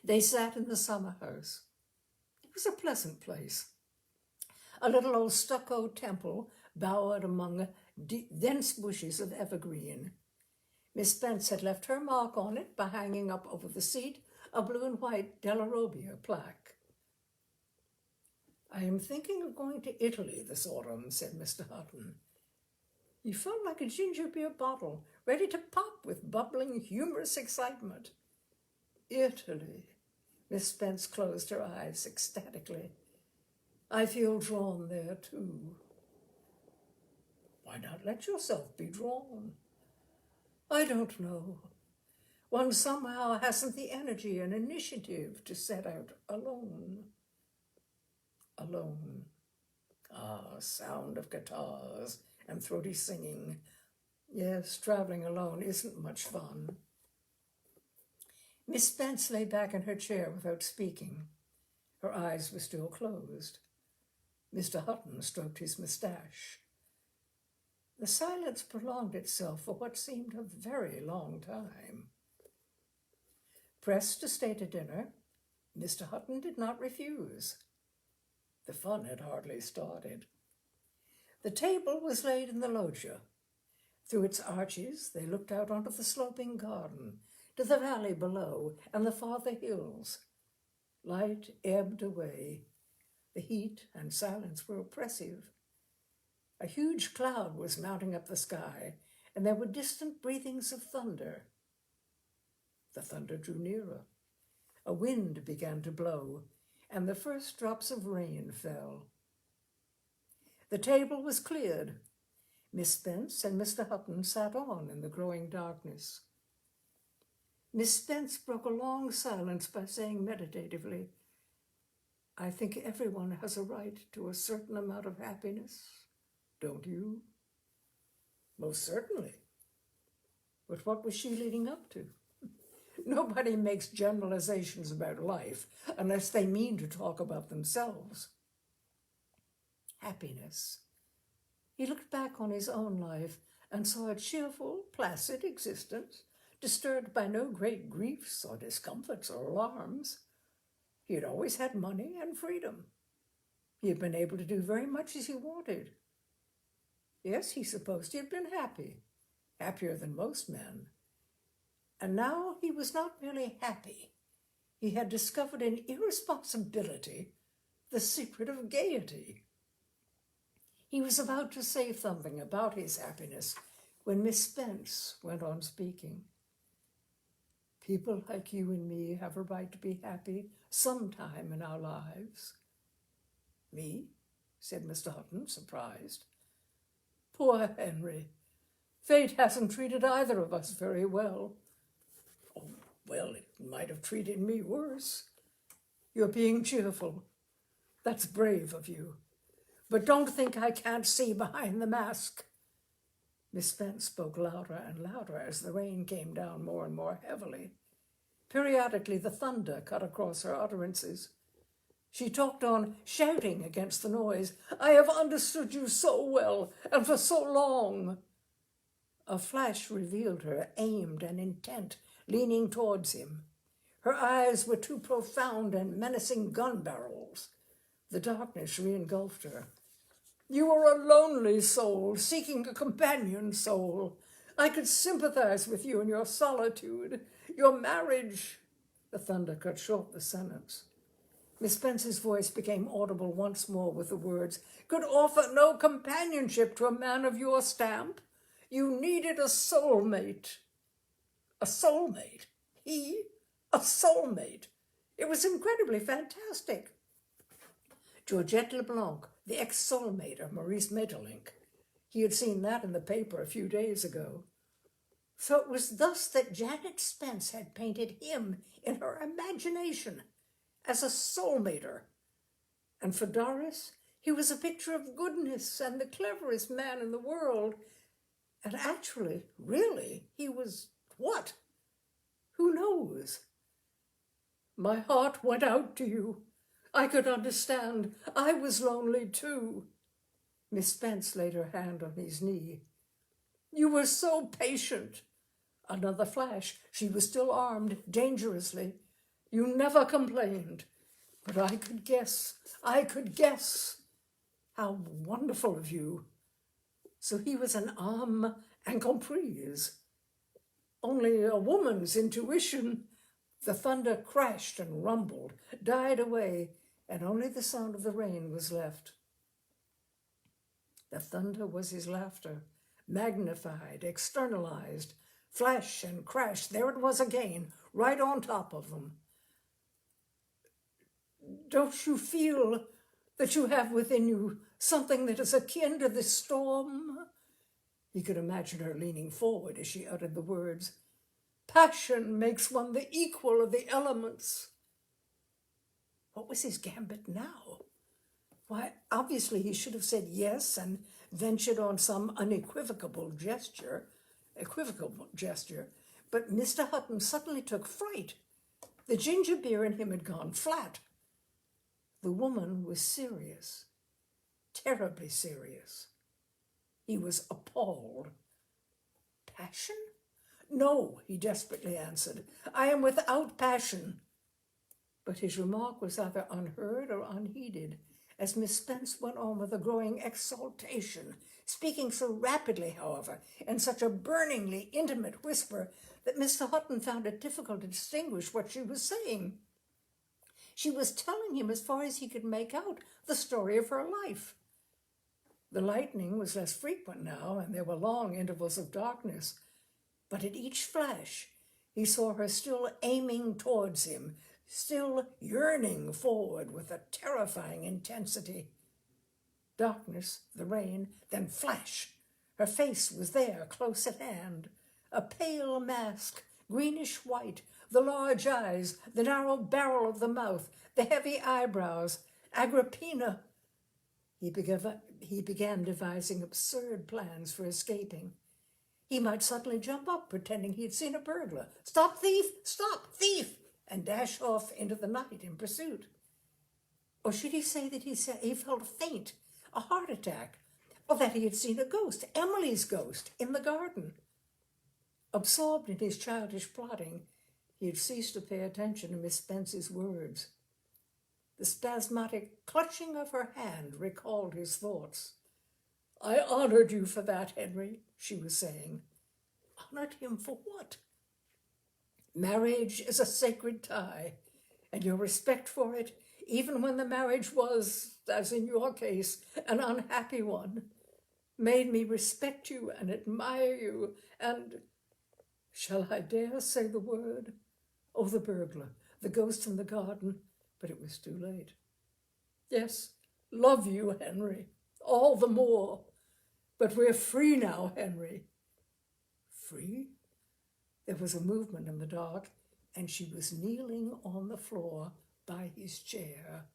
They sat in the summer house. It was a pleasant place. A little old stucco temple bowered among dense bushes of evergreen. Miss Spence had left her mark on it by hanging up over the seat a blue and white Della Robbia plaque. I am thinking of going to Italy this autumn, said Mr. Hutton. He felt like a ginger beer bottle, ready to pop with bubbling, humorous excitement. Italy. Miss Spence closed her eyes ecstatically. I feel drawn there, too. Why not let yourself be drawn? I don't know. One somehow hasn't the energy and initiative to set out alone. Alone. Ah, sound of guitars and throaty singing. Yes, traveling alone isn't much fun. Miss Spence lay back in her chair without speaking. Her eyes were still closed. Mr. Hutton stroked his moustache. The silence prolonged itself for what seemed a very long time. Pressed to stay to dinner, Mr. Hutton did not refuse. The fun had hardly started. The table was laid in the loggia. Through its arches, they looked out onto the sloping garden, to the valley below and the farther hills. Light ebbed away. The heat and silence were oppressive. A huge cloud was mounting up the sky, and there were distant breathings of thunder. The thunder drew nearer. A wind began to blow, and the first drops of rain fell. The table was cleared. Miss Spence and Mr. Hutton sat on in the growing darkness. Miss Spence broke a long silence by saying meditatively, "I think everyone has a right to a certain amount of happiness, don't you?" "Most certainly." But what was she leading up to? Nobody makes generalizations about life unless they mean to talk about themselves. Happiness. He looked back on his own life and saw a cheerful, placid existence, disturbed by no great griefs or discomforts or alarms. He had always had money and freedom. He had been able to do very much as he wanted. Yes, he supposed he had been happy, happier than most men. And now he was not merely happy. He had discovered in irresponsibility the secret of gaiety. He was about to say something about his happiness when Miss Spence went on speaking. "People like you and me have a right to be happy sometime in our lives." "Me?" said Mr. Hutton, surprised. "Poor Henry. Fate hasn't treated either of us very well." "Oh, well, it might have treated me worse." "You're being cheerful. That's brave of you. But don't think I can't see behind the mask." Miss Spence spoke louder and louder as the rain came down more and more heavily. Periodically, the thunder cut across her utterances. She talked on, shouting against the noise. "I have understood you so well, and for so long." A flash revealed her, aimed and intent, leaning towards him. Her eyes were two profound and menacing gun barrels. The darkness re-engulfed her. "You are a lonely soul, seeking a companion soul. I could sympathize with you in your solitude. Your marriage—" The thunder cut short the sentence. Miss Spence's voice became audible once more with the words, "could offer no companionship to a man of your stamp. You needed a soulmate." A soulmate? He? A soulmate? It was incredibly fantastic. Georgette Leblanc, the ex-soulmate of Maurice Maeterlinck. He had seen that in the paper a few days ago. So it was thus that Janet Spence had painted him in her imagination as a soulmater. And for Doris, he was a picture of goodness and the cleverest man in the world. And actually, really, he was what? Who knows? "My heart went out to you. I could understand. I was lonely too." Miss Spence laid her hand on his knee. "You were so patient." Another flash. She was still armed, dangerously. "You never complained. But I could guess. How wonderful of you." So he was an âme incomprise. Only a woman's intuition. The thunder crashed and rumbled, died away, and only the sound of the rain was left. The thunder was his laughter, magnified, externalized. Flash and crash, there it was again, right on top of them. "Don't you feel that you have within you something that is akin to this storm?" He could imagine her leaning forward as she uttered the words. "Passion makes one the equal of the elements." What was his gambit now? Why, obviously he should have said yes and ventured on some unequivocal gesture, but Mr. Hutton suddenly took fright. The ginger beer in him had gone flat. The woman was serious, terribly serious. He was appalled. "Passion? No," he desperately answered. "I am without passion." But his remark was either unheard or unheeded, as Miss Spence went on with a growing exaltation. speaking so rapidly, however, in such a burningly intimate whisper that Mr. Hutton found it difficult to distinguish what she was saying. She was telling him, as far as he could make out, the story of her life. The lightning was less frequent now, and there were long intervals of darkness, but at each flash he saw her still aiming towards him, still yearning forward with a terrifying intensity. Darkness, the rain, then flash. Her face was there, close at hand. A pale mask, greenish white, the large eyes, the narrow barrel of the mouth, the heavy eyebrows. Agrippina! He began devising absurd plans for escaping. He might suddenly jump up, pretending he'd seen a burglar. "Stop, thief! Stop, thief!" and dash off into the night in pursuit. Or should he say that he felt faint, a heart attack, or that he had seen a ghost, Emily's ghost, in the garden? Absorbed in his childish plotting, he had ceased to pay attention to Miss Spence's words. The spasmodic clutching of her hand recalled his thoughts. "I honored you for that, Henry," she was saying. Honored him for what? Marriage is a sacred tie, and your respect for it, even when the marriage was, as in your case, an unhappy one, made me respect you and admire you, and... Shall I dare say the word? Oh, the burglar, the ghost in the garden, but it was too late. Yes, love you, Henry, all the more. But we're free now, Henry. Free? There was a movement in the dark, and she was kneeling on the floor by his chair.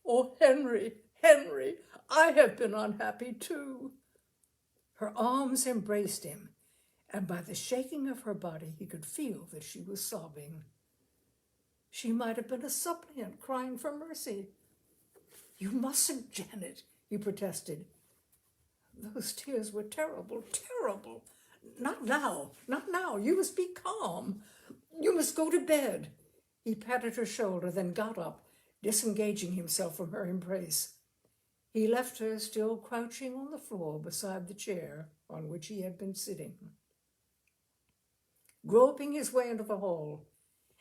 "Oh, Henry, Henry, I have been unhappy too." Her arms embraced him, and by the shaking of her body he could feel that she was sobbing. She might have been a suppliant crying for mercy. "You mustn't, Janet," he protested. "Those tears were terrible, terrible. Not now, not now. You must be calm. You must go to bed." He patted her shoulder, then got up, disengaging himself from her embrace. He left her still crouching on the floor beside the chair on which he had been sitting. Groping his way into the hall,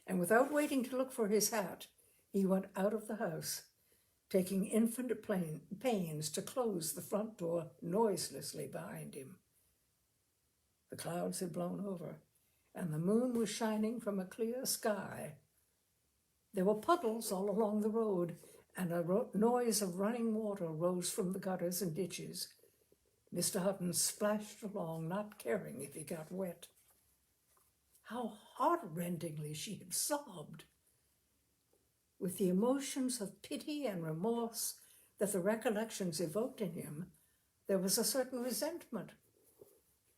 and without waiting to look for his hat, he went out of the house, taking infinite pains to close the front door noiselessly behind him. The clouds had blown over, and the moon was shining from a clear sky. There were puddles all along the road, and a noise of running water rose from the gutters and ditches. Mr. Hutton splashed along, not caring if he got wet. How heart-rendingly she had sobbed! With the emotions of pity and remorse that the recollections evoked in him, there was a certain resentment.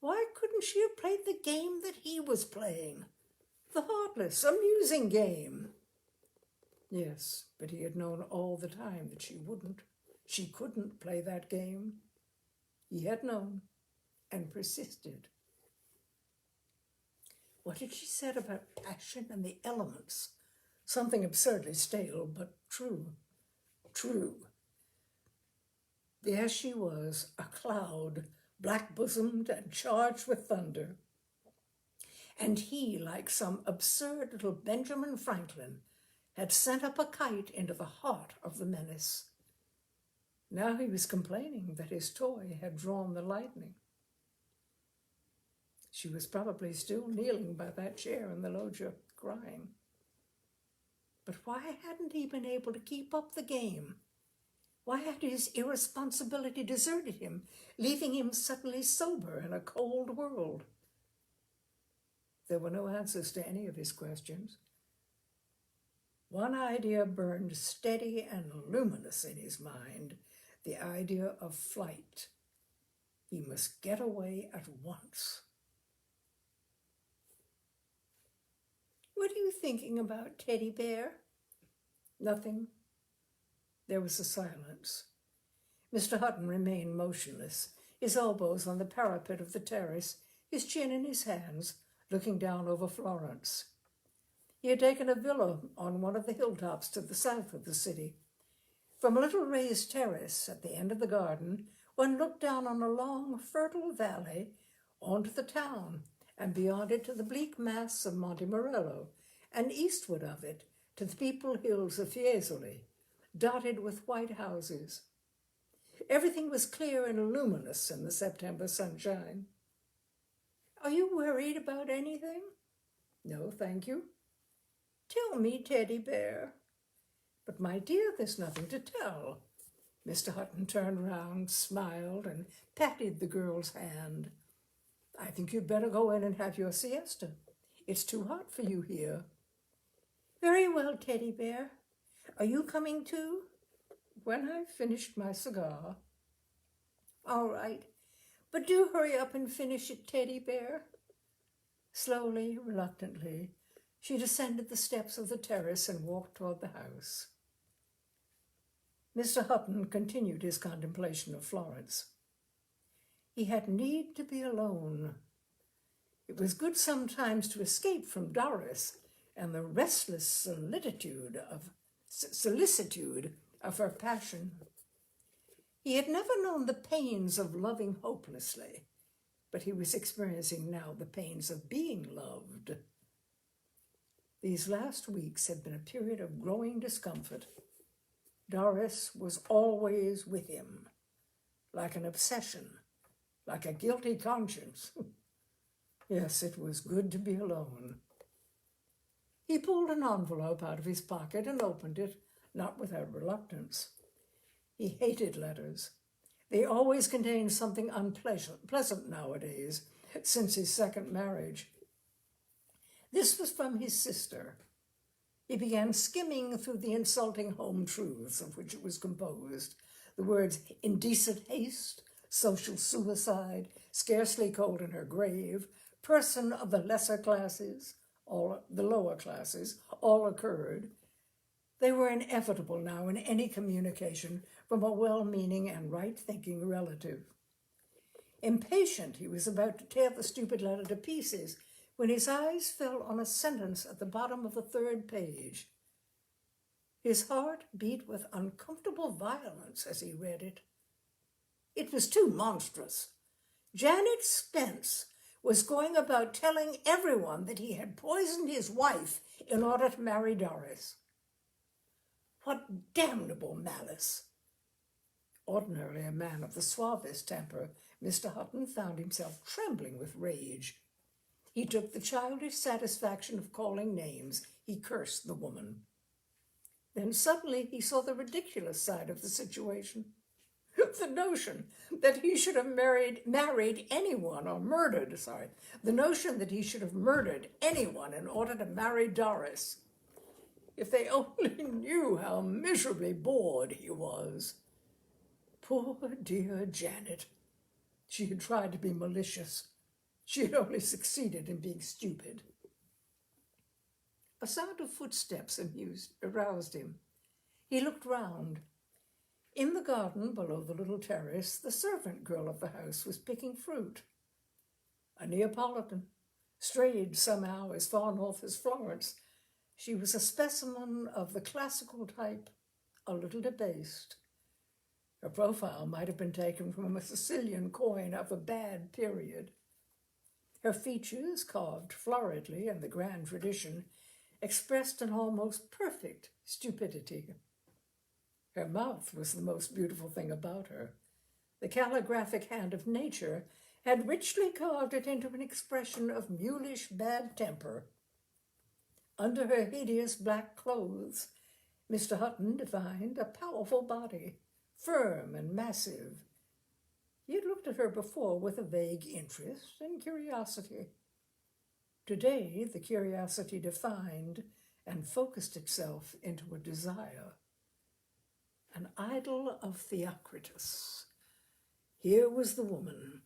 Why couldn't she have played the game that he was playing? The heartless, amusing game. Yes, but he had known all the time that she wouldn't. She couldn't play that game. He had known and persisted. What had she said about passion and the elements? Something absurdly stale, but true. True. There she was, a cloud, black-bosomed and charged with thunder. And he, like some absurd little Benjamin Franklin, had sent up a kite into the heart of the menace. Now he was complaining that his toy had drawn the lightning. She was probably still kneeling by that chair in the loggia, crying. But why hadn't he been able to keep up the game? Why had his irresponsibility deserted him, leaving him suddenly sober in a cold world? There were no answers to any of his questions. One idea burned steady and luminous in his mind, the idea of flight. He must get away at once. "What are you thinking about, Teddy Bear?" "Nothing." There was a silence. Mr. Hutton remained motionless, his elbows on the parapet of the terrace, his chin in his hands, looking down over Florence. He had taken a villa on one of the hilltops to the south of the city. From a little raised terrace at the end of the garden, One looked down on a long, fertile valley onto the town, and beyond it to the bleak mass of Monte Morello, and eastward of it to the peopled hills of Fiesole, dotted with white houses. Everything was clear and luminous in the September sunshine. "Are you worried about anything?" "No, thank you." "Tell me, Teddy Bear." "But my dear, there's nothing to tell." Mr. Hutton turned round, smiled, and patted the girl's hand. "I think you'd better go in and have your siesta. It's too hot for you here." "Very well, Teddy Bear. Are you coming too?" "When I've finished my cigar." "All right. But do hurry up and finish it, Teddy Bear." Slowly, reluctantly, she descended the steps of the terrace and walked toward the house. Mr. Hutton continued his contemplation of Florence. He had need to be alone. It was good sometimes to escape from Doris and the restless solicitude of her passion. He had never known the pains of loving hopelessly, but he was experiencing now the pains of being loved. These last weeks had been a period of growing discomfort. Doris was always with him, like an obsession, like a guilty conscience. Yes, it was good to be alone. He pulled an envelope out of his pocket and opened it, not without reluctance. He hated letters. They always contained something unpleasant nowadays, since his second marriage. This was from his sister. He began skimming through the insulting home truths of which it was composed. The words indecent haste, social suicide, scarcely cold in her grave, person of the lesser classes, the lower classes, all occurred. They were inevitable now in any communication from a well-meaning and right-thinking relative. Impatient, he was about to tear the stupid letter to pieces when his eyes fell on a sentence at the bottom of the third page. His heart beat with uncomfortable violence as he read it. It was too monstrous. Janet Spence was going about telling everyone that he had poisoned his wife in order to marry Doris. What damnable malice! Ordinarily a man of the suavest temper, Mr. Hutton found himself trembling with rage. He took the childish satisfaction of calling names. He cursed the woman. Then suddenly he saw the ridiculous side of the situation. The notion that he should have married anyone or the notion that he should have murdered anyone in order to marry Doris. If they only knew how miserably bored he was. Poor dear Janet. She had tried to be malicious. She had only succeeded in being stupid. A sound of footsteps aroused him. He looked round. In the garden below the little terrace, the servant girl of the house was picking fruit. A Neapolitan, strayed somehow as far north as Florence. She was a specimen of the classical type, a little debased. Her profile might have been taken from a Sicilian coin of a bad period. Her features, carved floridly in the grand tradition, expressed an almost perfect stupidity. Her mouth was the most beautiful thing about her. The calligraphic hand of nature had richly carved it into an expression of mulish bad temper. Under her hideous black clothes, Mr. Hutton divined a powerful body, firm and massive. He had looked at her before with a vague interest and curiosity. Today, the curiosity defined and focused itself into a desire. An idol of Theocritus. Here was the woman.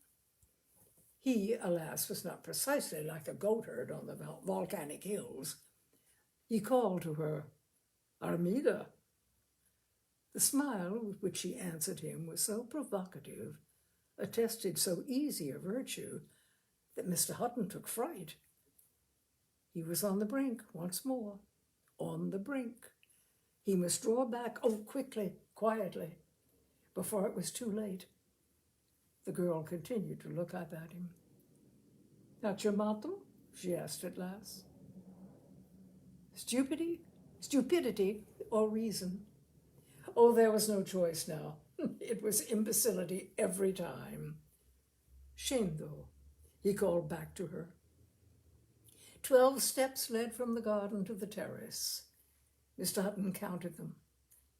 He, alas, was not precisely like a goatherd on the volcanic hills. He called to her, "Armida." The smile with which she answered him was so provocative, attested so easy a virtue, that Mr. Hutton took fright. He was on the brink once more, on the brink. He must draw back, quickly, quietly, before it was too late. The girl continued to look up at him. "Not your motto?" she asked at last. Stupidity or reason? Oh, there was no choice now. It was imbecility every time. "Scendo," he called back to her. 12 steps led from the garden to the terrace. Mr. Hutton counted them.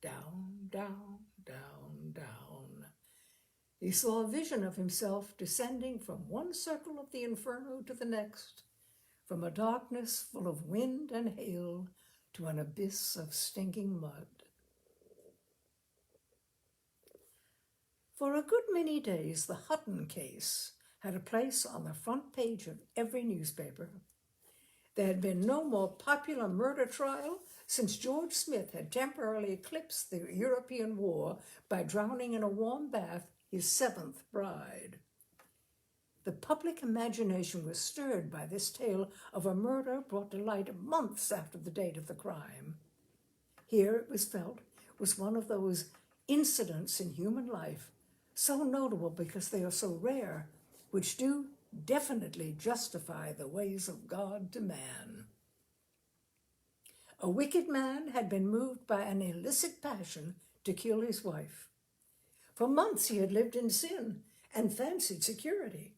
Down, down, down, down. He saw a vision of himself descending from one circle of the inferno to the next, from a darkness full of wind and hail to an abyss of stinking mud. For a good many days, the Hutton case had a place on the front page of every newspaper. There had been no more popular murder trial since George Smith had temporarily eclipsed the European war by drowning in a warm bath his 7th bride. The public imagination was stirred by this tale of a murder brought to light months after the date of the crime. Here, it was felt, was one of those incidents in human life, so notable because they are so rare, which do definitely justify the ways of God to man. A wicked man had been moved by an illicit passion to kill his wife. For months he had lived in sin and fancied security,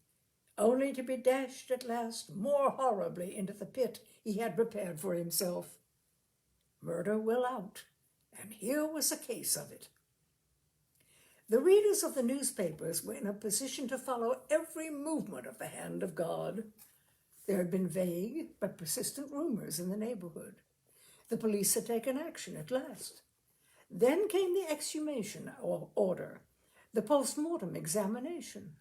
only to be dashed at last more horribly into the pit he had prepared for himself. Murder will out, and here was a case of it. The readers of the newspapers were in a position to follow every movement of the hand of God. There had been vague but persistent rumors in the neighborhood. The police had taken action at last. Then came the exhumation order, the post-mortem examination,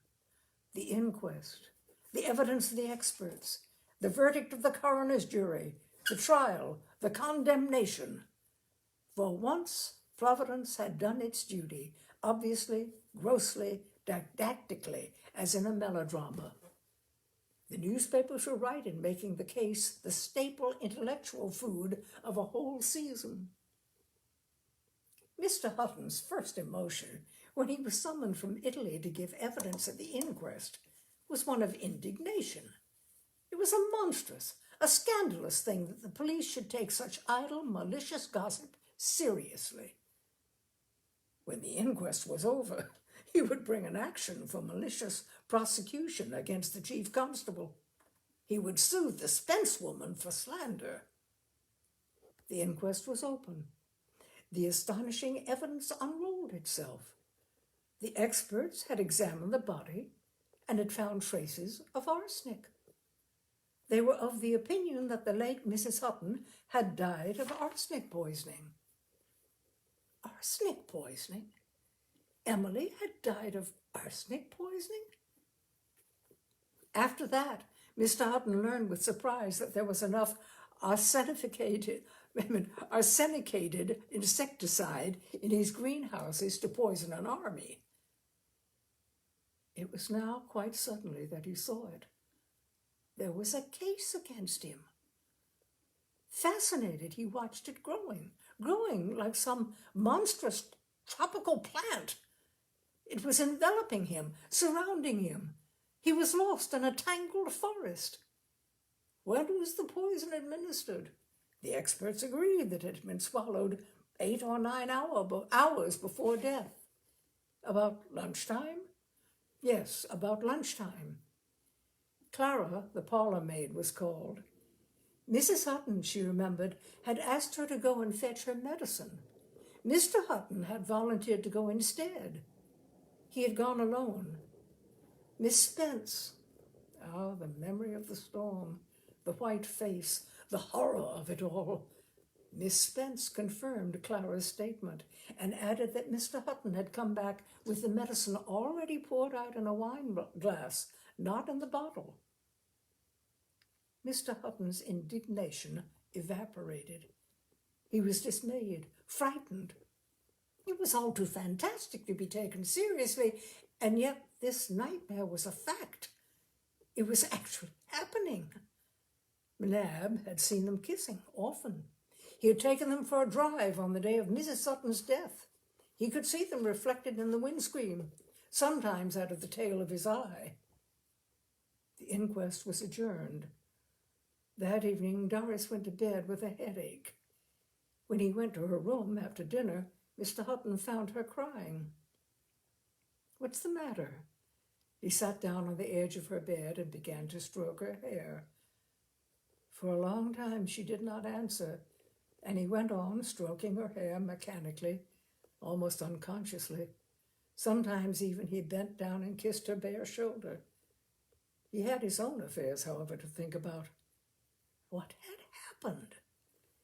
the inquest, the evidence of the experts, the verdict of the coroner's jury, the trial, the condemnation. For once, Providence had done its duty, obviously, grossly, didactically, as in a melodrama. The newspapers were right in making the case the staple intellectual food of a whole season. Mr. Hutton's first emotion, when he was summoned from Italy to give evidence at the inquest, was one of indignation. It was a monstrous, a scandalous thing that the police should take such idle, malicious gossip seriously. When the inquest was over, he would bring an action for malicious prosecution against the chief constable. He would sue the Spence woman for slander. The inquest was open. The astonishing evidence unrolled itself. The experts had examined the body and had found traces of arsenic. They were of the opinion that the late Mrs. Hutton had died of arsenic poisoning. Arsenic poisoning? Emily had died of arsenic poisoning? After that, Mr. Hutton learned with surprise that there was enough arsenicated insecticide in his greenhouses to poison an army. It was now quite suddenly that he saw it. There was a case against him. Fascinated, he watched it growing like some monstrous tropical plant. It was enveloping him, surrounding him. He was lost in a tangled forest. When was the poison administered? The experts agreed that it had been swallowed 8 or 9 hours before death. About lunchtime? Yes, about lunchtime. Clara, the parlor maid, was called. Mrs. Hutton, she remembered, had asked her to go and fetch her medicine. Mr. Hutton had volunteered to go instead. He had gone alone. Miss Spence. Ah, the memory of the storm, the white face, the horror of it all. Miss Spence confirmed Clara's statement and added that Mr. Hutton had come back with the medicine already poured out in a wine glass, not in the bottle. Mr. Hutton's indignation evaporated. He was dismayed, frightened. It was all too fantastic to be taken seriously, and yet this nightmare was a fact. It was actually happening. Nab had seen them kissing often. He had taken them for a drive on the day of Mrs. Sutton's death. He could see them reflected in the windscreen, sometimes out of the tail of his eye. The inquest was adjourned. That evening, Doris went to bed with a headache. When he went to her room after dinner, Mr. Hutton found her crying. "What's the matter?" He sat down on the edge of her bed and began to stroke her hair. For a long time she did not answer, and he went on stroking her hair mechanically, almost unconsciously. Sometimes even he bent down and kissed her bare shoulder. He had his own affairs, however, to think about. What had happened?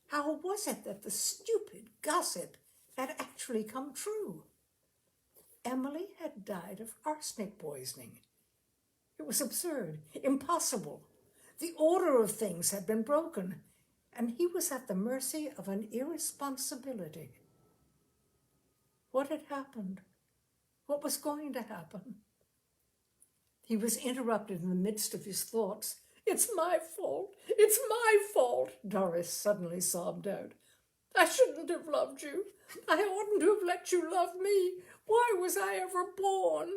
How was it that the stupid gossip had actually come true? Emily had died of arsenic poisoning. It was absurd, impossible. The order of things had been broken, and he was at the mercy of an irresponsibility. What had happened? What was going to happen? He was interrupted in the midst of his thoughts. "It's my fault. It's my fault," Doris suddenly sobbed out. "I shouldn't have loved you. I oughtn't to have let you love me. Why was I ever born?"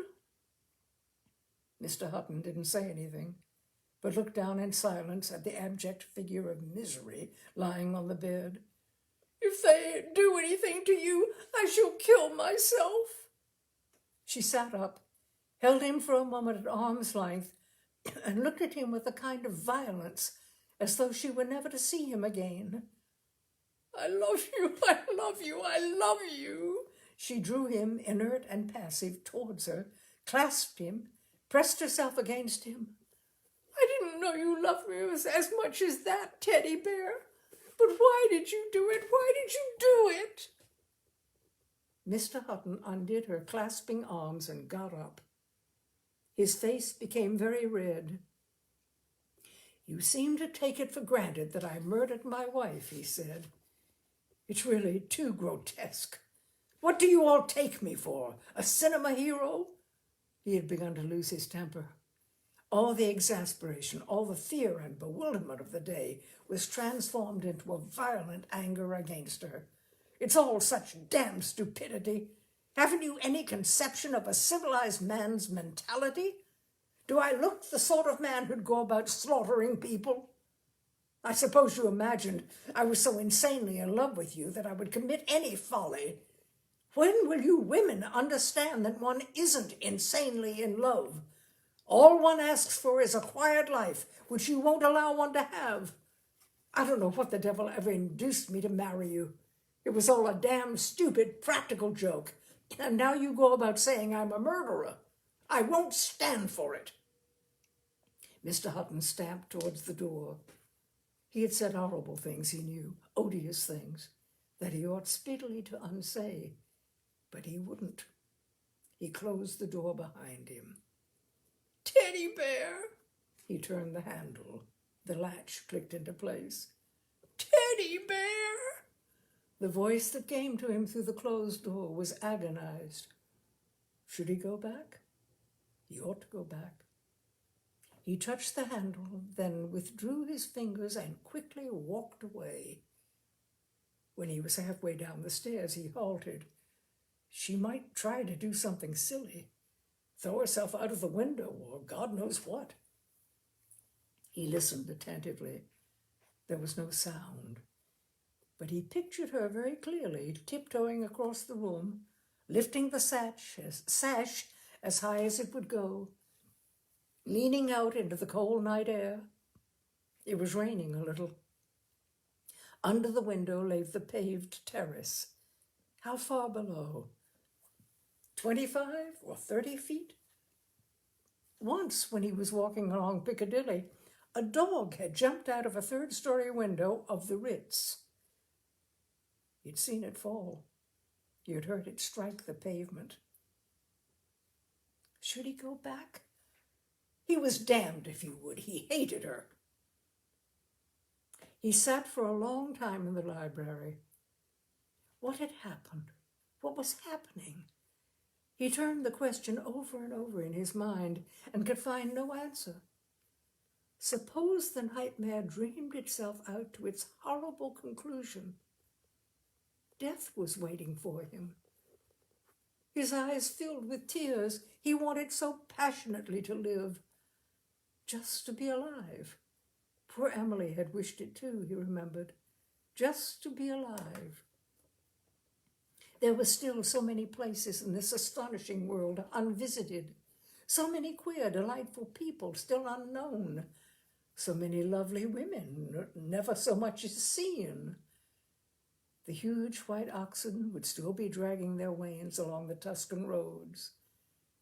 Mr. Hutton didn't say anything, but looked down in silence at the abject figure of misery lying on the bed. "If they do anything to you, I shall kill myself." She sat up, held him for a moment at arm's length, and looked at him with a kind of violence, as though she were never to see him again. "I love you, I love you, I love you." She drew him, inert and passive, towards her, clasped him, pressed herself against him. "I didn't know you loved me as much as that, teddy bear. But why did you do it? Why did you do it?" Mr. Hutton undid her clasping arms and got up. His face became very red. "You seem to take it for granted that I murdered my wife," he said. "It's really too grotesque. What do you all take me for? A cinema hero?" He had begun to lose his temper. All the exasperation, all the fear and bewilderment of the day was transformed into a violent anger against her. "It's all such damn stupidity. Haven't you any conception of a civilized man's mentality? Do I look the sort of man who'd go about slaughtering people? I suppose you imagined I was so insanely in love with you that I would commit any folly. When will you women understand that one isn't insanely in love? All one asks for is a quiet life, which you won't allow one to have. I don't know what the devil ever induced me to marry you. It was all a damn stupid practical joke. And now you go about saying I'm a murderer. I won't stand for it." Mr. Hutton stamped towards the door. He had said horrible things, he knew, odious things, that he ought speedily to unsay. But he wouldn't. He closed the door behind him. "Teddy bear!" He turned the handle. The latch clicked into place. "Teddy bear!" The voice that came to him through the closed door was agonized. Should he go back? He ought to go back. He touched the handle, then withdrew his fingers and quickly walked away. When he was halfway down the stairs, he halted. She might try to do something silly, throw herself out of the window, or God knows what. He listened attentively. There was no sound, but he pictured her very clearly, tiptoeing across the room, lifting the sash as high as it would go, leaning out into the cold night air. It was raining a little. Under the window lay the paved terrace. How far below? 25 or 30 feet? Once, when he was walking along Piccadilly, a dog had jumped out of a third-story window of the Ritz. He'd seen it fall. He had heard it strike the pavement. Should he go back? He was damned if he would. He hated her. He sat for a long time in the library. What had happened? What was happening? He turned the question over and over in his mind and could find no answer. Suppose the nightmare dreamed itself out to its horrible conclusion. Death was waiting for him. His eyes filled with tears. He wanted so passionately to live, just to be alive. Poor Emily had wished it too, he remembered, just to be alive. There were still so many places in this astonishing world unvisited, so many queer, delightful people still unknown, so many lovely women never so much as seen. The huge white oxen would still be dragging their wains along the Tuscan roads.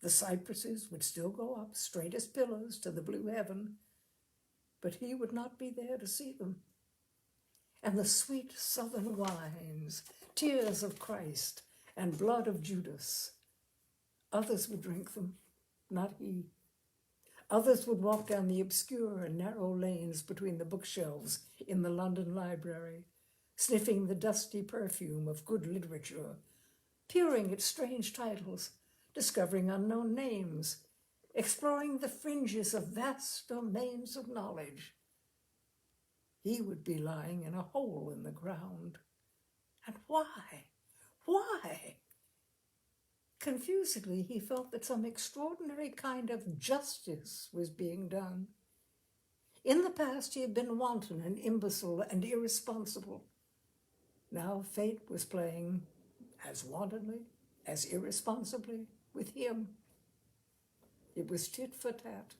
The cypresses would still go up straight as pillars to the blue heaven, but he would not be there to see them. And the sweet southern wines, tears of Christ and blood of Judas, others would drink them, not he. Others would walk down the obscure and narrow lanes between the bookshelves in the London Library, sniffing the dusty perfume of good literature, peering at strange titles, discovering unknown names, exploring the fringes of vast domains of knowledge. He would be lying in a hole in the ground. And why? Why? Confusedly, he felt that some extraordinary kind of justice was being done. In the past, he had been wanton and imbecile and irresponsible. Now fate was playing as wantonly, as irresponsibly with him. It was tit for tat,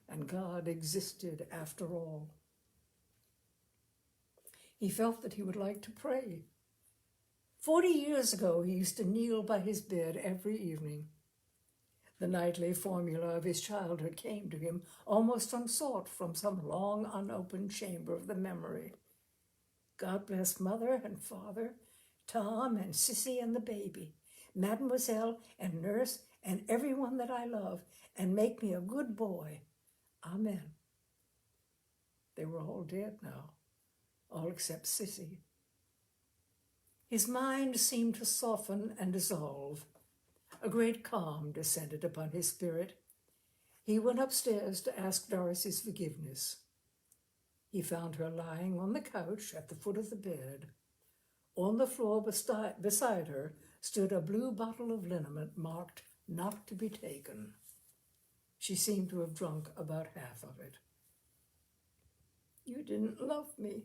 and God existed after all. He felt that he would like to pray. 40 years ago, he used to kneel by his bed every evening. The nightly formula of his childhood came to him, almost unsought from some long unopened chamber of the memory. God bless Mother and Father, Tom and Sissy and the baby, Mademoiselle and Nurse and everyone that I love, and make me a good boy. Amen. They were all dead now, all except Sissy. His mind seemed to soften and dissolve. A great calm descended upon his spirit. He went upstairs to ask Doris's forgiveness. He found her lying on the couch at the foot of the bed. On the floor beside her stood a blue bottle of liniment marked "Not to be taken." She seemed to have drunk about half of it. "You didn't love me,"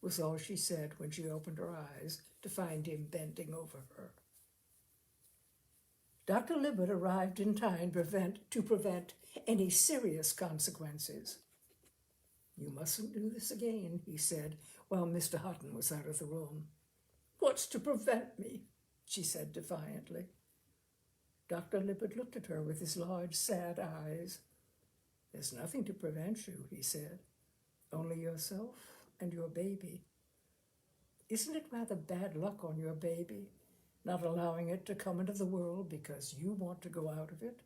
was all she said when she opened her eyes to find him bending over her. Dr. Libbet arrived in time to prevent any serious consequences. "You mustn't do this again," he said, while Mr. Hutton was out of the room. "What's to prevent me?" she said defiantly. Dr. Libbet looked at her with his large, sad eyes. "There's nothing to prevent you," he said. "Only yourself and your baby. Isn't it rather bad luck on your baby, not allowing it to come into the world because you want to go out of it?"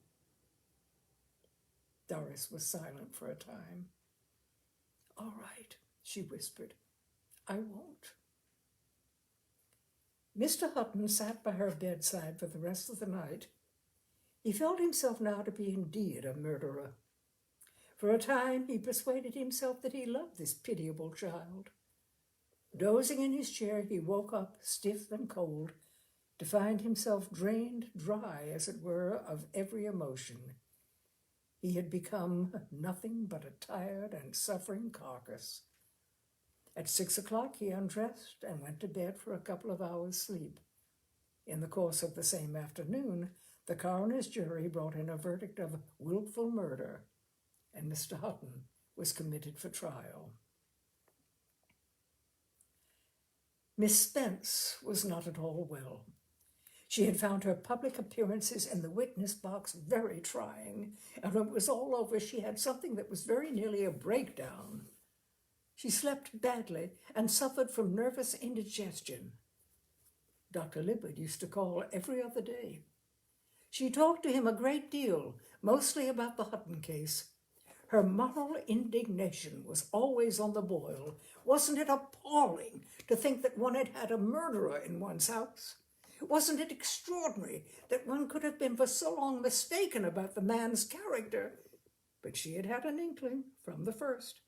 Doris was silent for a time. "All right," she whispered. "I won't." Mr. Hutton sat by her bedside for the rest of the night. He felt himself now to be indeed a murderer. For a time, he persuaded himself that he loved this pitiable child. Dozing in his chair, he woke up, stiff and cold, to find himself drained dry, as it were, of every emotion. He had become nothing but a tired and suffering carcass. At 6 o'clock, he undressed and went to bed for a couple of hours' sleep. In the course of the same afternoon, the coroner's jury brought in a verdict of willful murder, and Mr. Hutton was committed for trial. Miss Spence was not at all well. She had found her public appearances in the witness box very trying, and when it was all over, she had something that was very nearly a breakdown. She slept badly and suffered from nervous indigestion. Dr. Libbet used to call every other day. She talked to him a great deal, mostly about the Hutton case. Her moral indignation was always on the boil. Wasn't it appalling to think that one had had a murderer in one's house? Wasn't it extraordinary that one could have been for so long mistaken about the man's character? But she had had an inkling from the first.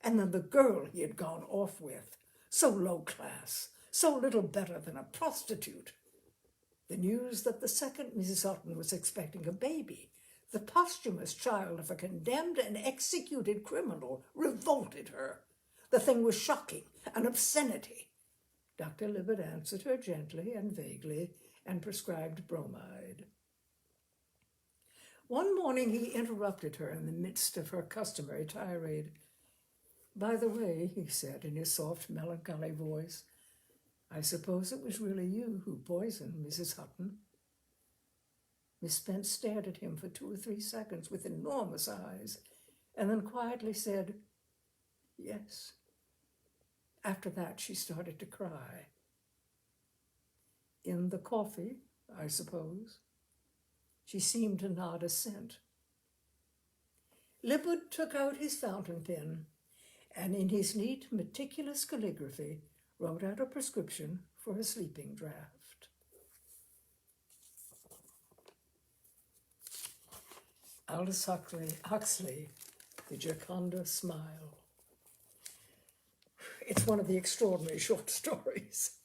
And then the girl he had gone off with, so low class, so little better than a prostitute. The news that the second Mrs. Hutton was expecting a baby, the posthumous child of a condemned and executed criminal, revolted her. The thing was shocking, an obscenity. Dr. Libbet answered her gently and vaguely and prescribed bromide. One morning he interrupted her in the midst of her customary tirade. "By the way," he said in his soft, melancholy voice, "I suppose it was really you who poisoned Mrs. Hutton." Miss Spence stared at him for 2 or 3 seconds with enormous eyes, and then quietly said, "Yes." After that, she started to cry. "In the coffee, I suppose?" She seemed to nod assent. Libbet took out his fountain pen and in his neat, meticulous calligraphy wrote out a prescription for a sleeping draught. Aldous Huxley, The Gioconda Smile. It's one of the extraordinary short stories.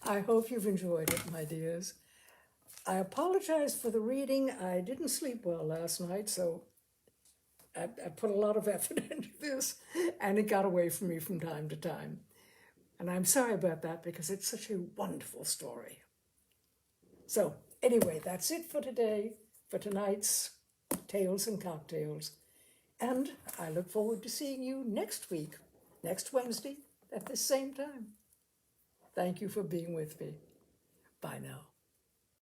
I hope you've enjoyed it, my dears. I apologize for the reading. I didn't sleep well last night, so I put a lot of effort into this, and it got away from me from time to time. And I'm sorry about that because it's such a wonderful story. So anyway, that's it for today, for tonight's Tales and Cocktails. And I look forward to seeing you next week, next Wednesday, at the same time. Thank you for being with me. Bye now.